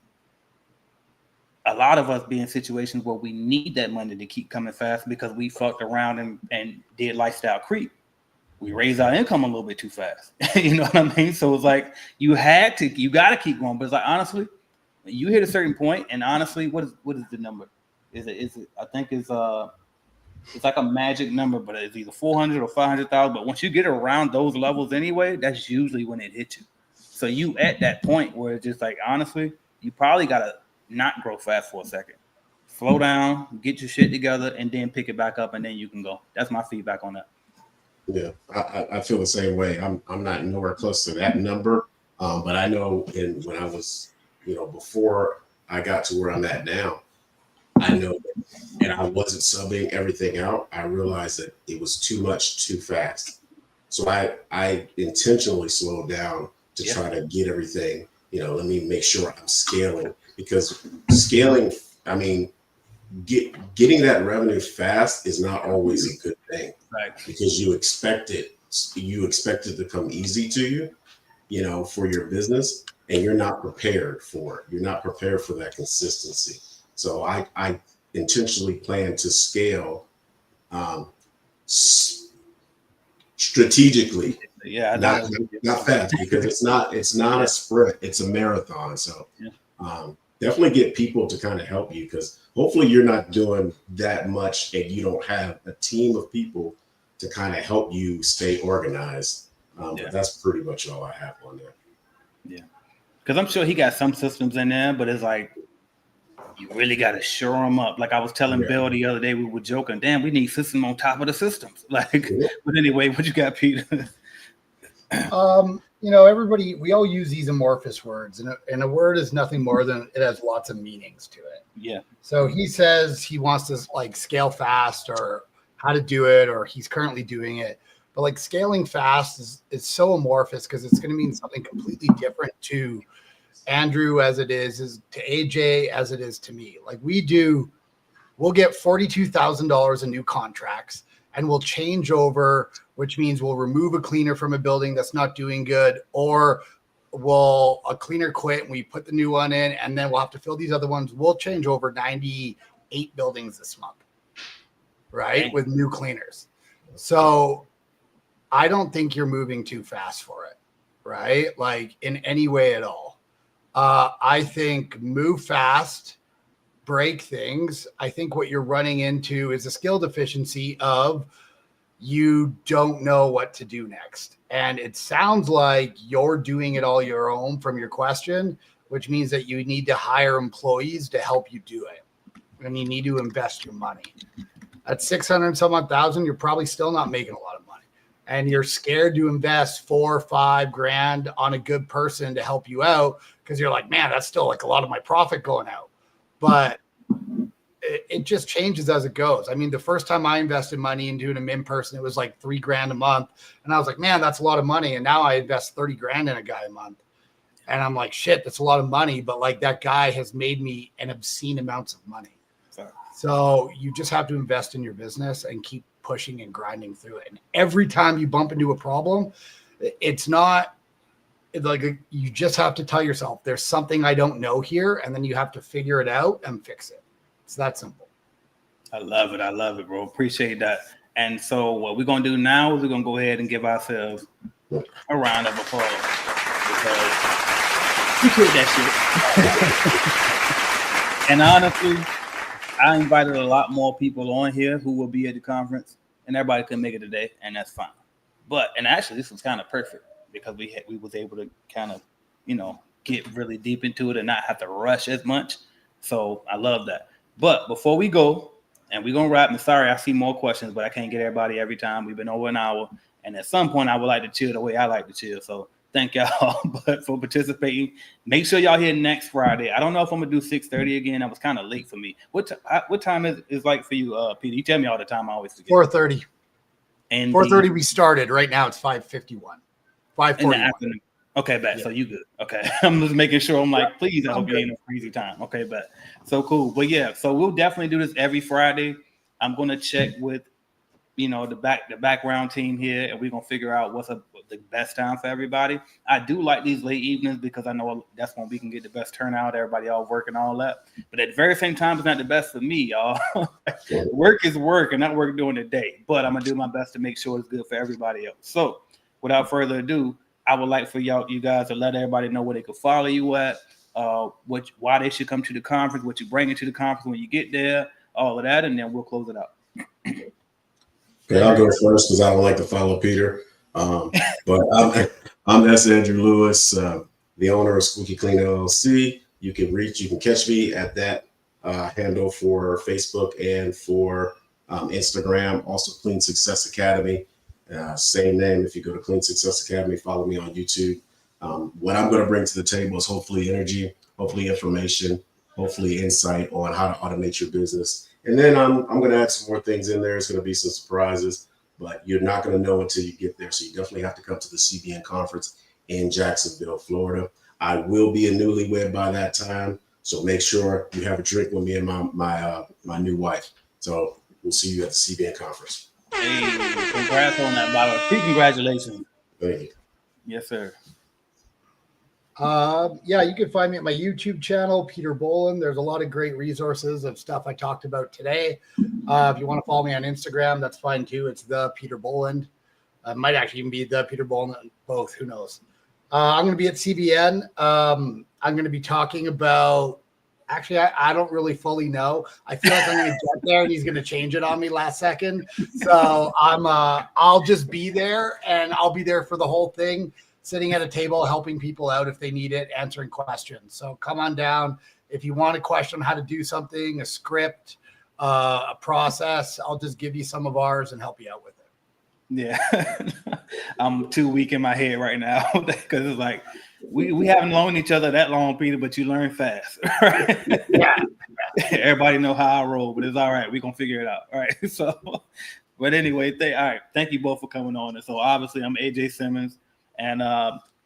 a lot of us be in situations where we need that money to keep coming fast because we fucked around and did lifestyle creep. We raised our income a little bit too fast. You know what I mean? So it's like you got to keep going. But it's like, honestly, you hit a certain point, and honestly, what is the number? Is it? I think it's like a magic number, but it's either 400 or 500,000. But once you get around those levels anyway, that's usually when it hits you. So you at that point where it's just like, honestly, you probably gotta not grow fast for a second. Slow down, get your shit together, and then pick it back up, and then you can go. That's my feedback on that. Yeah, I feel the same way. I'm not nowhere close to that number, but I know when I was, before I got to where I'm at now, I know, and I wasn't subbing everything out. I realized that it was too much too fast, so I intentionally slowed down to try to get everything. Let me make sure I'm scaling, because scaling, I mean, getting that revenue fast is not always a good thing, right? Because you expect it to come easy to you, for your business, and you're not prepared for it. You're not prepared for that consistency. So I intentionally plan to scale strategically, not fast, because it's not a sprint, it's a marathon. So definitely get people to kind of help you, because hopefully you're not doing that much and you don't have a team of people to kind of help you stay organized. But that's pretty much all I have on there. Yeah, because I'm sure he got some systems in there, but it's like you really got to shore them up. Like I was telling Bill the other day, we were joking, damn, we need system on top of the systems. Like, but anyway, what you got, Peter? Everybody, we all use these amorphous words, and a word is nothing more than it has lots of meanings to it. Yeah. So he says he wants to like scale fast, or how to do it, or he's currently doing it. But like scaling fast is so amorphous, because it's going to mean something completely different to Andrew as it is to AJ as it is to me. Like we'll get $42,000 in new contracts, and we'll change over, which means we'll remove a cleaner from a building that's not doing good, or a cleaner quit and we put the new one in, and then we'll have to fill these other ones. We'll change over 98 buildings this month, right? With new cleaners. So I don't think you're moving too fast for it, right? Like in any way at all. I think move fast, break things. I think what you're running into is a skill deficiency of you don't know what to do next. And it sounds like you're doing it all your own from your question, which means that you need to hire employees to help you do it. And you need to invest your money. At 600 and some odd thousand, you're probably still not making a lot of money. And you're scared to invest $4 or $5 grand on a good person to help you out, because you're like, man, that's still like a lot of my profit going out. But it just changes as it goes. I mean, the first time I invested money into an in person, it was like $3 grand a month. And I was like, man, that's a lot of money. And now I invest 30 grand in a guy a month. And I'm like, shit, that's a lot of money. But like that guy has made me an obscene amounts of money. So you just have to invest in your business and keep pushing and grinding through it. And every time you bump into a problem, it's not like you just have to tell yourself there's something I don't know here. And then you have to figure it out and fix it. It's that simple. I love it, bro. Appreciate that. And so what we're going to do now is we're going to go ahead and give ourselves a round of applause, because we did that shit. And honestly, I invited a lot more people on here who will be at the conference, and everybody couldn't make it today, and that's fine. And actually, this was kind of perfect because we was able to kind of, get really deep into it and not have to rush as much. So I love that. But before we go, and we're going to wrap, and sorry, I see more questions, but I can't get everybody every time. We've been over an hour. And at some point, I would like to chill the way I like to chill. So thank y'all for participating. Make sure y'all here next Friday. I don't know if I'm going to do 6:30 again. That was kind of late for me. What time is like for you, Peter? You tell me all the time. I always forget. 4:30. And 4:30 we started. Right now it's 5:51. 5:41. Okay, bet. Yeah. So you good. Okay. I'm just making sure. I'm like, please, I hope you ain't no crazy time. Okay, bet. So cool. But yeah, so we'll definitely do this every Friday. I'm going to check with, the background team here, and we're going to figure out what's the best time for everybody. I do like these late evenings because I know that's when we can get the best turnout. Everybody all working all that. But at the very same time, it's not the best for me, y'all. Work is work, and not work during the day. But I'm going to do my best to make sure it's good for everybody else. So without further ado, I would like for you guys to let everybody know where they can follow you at, why they should come to the conference, what you bring into the conference when you get there, all of that, and then we'll close it out. Okay, I'll go first because I don't like to follow Peter. But I'm S. Andrew Lewis, the owner of Squeaky Clean LLC. You can catch me at that handle for Facebook and for Instagram, also Clean Success Academy. Same name. If you go to Clean Success Academy, follow me on YouTube. What I'm going to bring to the table is hopefully energy, hopefully information, hopefully insight on how to automate your business. And then I'm going to add some more things in there. It's going to be some surprises, but you're not going to know until you get there. So you definitely have to come to the CBN conference in Jacksonville, Florida. I will be a newlywed by that time. So make sure you have a drink with me and my new wife. So we'll see you at the CBN conference. Hey, congrats on that, by the way. Congratulations. Thank you. Yes, sir. You can find me at my YouTube channel, Peter Boland. There's a lot of great resources of stuff I talked about today. If you want to follow me on Instagram, that's fine too. It's the Peter Boland. Might actually even be the Peter Boland, both. Who knows? I'm going to be at CBN. I'm going to be talking about. Actually, I don't really fully know. I feel like I'm going to get there and he's going to change it on me last second. So I'll just be there, and I'll be there for the whole thing, sitting at a table, helping people out if they need it, answering questions. So come on down. If you want a question on how to do something, a script, a process, I'll just give you some of ours and help you out with it. Yeah. I'm too weak in my head right now because it's like, we haven't known each other that long, Peter, but you learn fast. Right? Yeah. Everybody know how I roll, but it's all right. We're going to figure it out. All right. So, but anyway, all right. Thank you both for coming on. And so obviously I'm AJ Simmons, and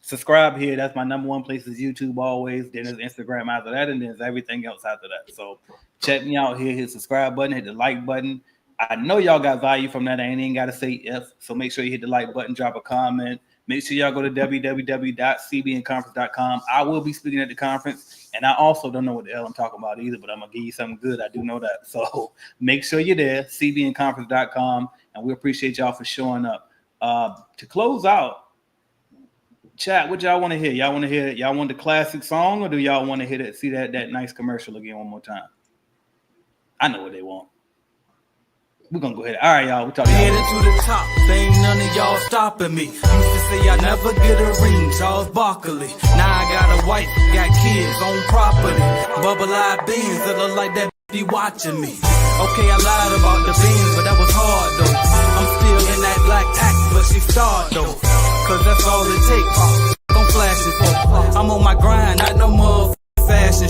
subscribe here. That's my number one place is YouTube always. Then there's Instagram after that, and then there's everything else after that. So check me out here. Hit the subscribe button, hit the like button. I know y'all got value from that. I ain't even got to say if. So make sure you hit the like button, drop a comment. Make sure y'all go to www.cbnconference.com. I will be speaking at the conference, and I also don't know what the hell I'm talking about either, but I'm going to give you something good. I do know that. So make sure you're there, cbnconference.com, and we appreciate y'all for showing up. To close out, chat, what y'all want to hear? Y'all want the classic song, or do y'all want to see that nice commercial again one more time? I know what they want. We're going to go ahead. All right, y'all. We'll talk to y'all. Headed to the top. Ain't none of y'all stopping me. Used to say I never get a ring. Charles Barkley. Now I got a wife, got kids, on property. Bubble-eyed beans that look like that be watching me. Okay, I lied about the beans, but that was hard, though. I'm still in that black act, but she starred, though. Cause that's all it takes. I'm flashing for. I'm on my grind, not no motherfucking fashion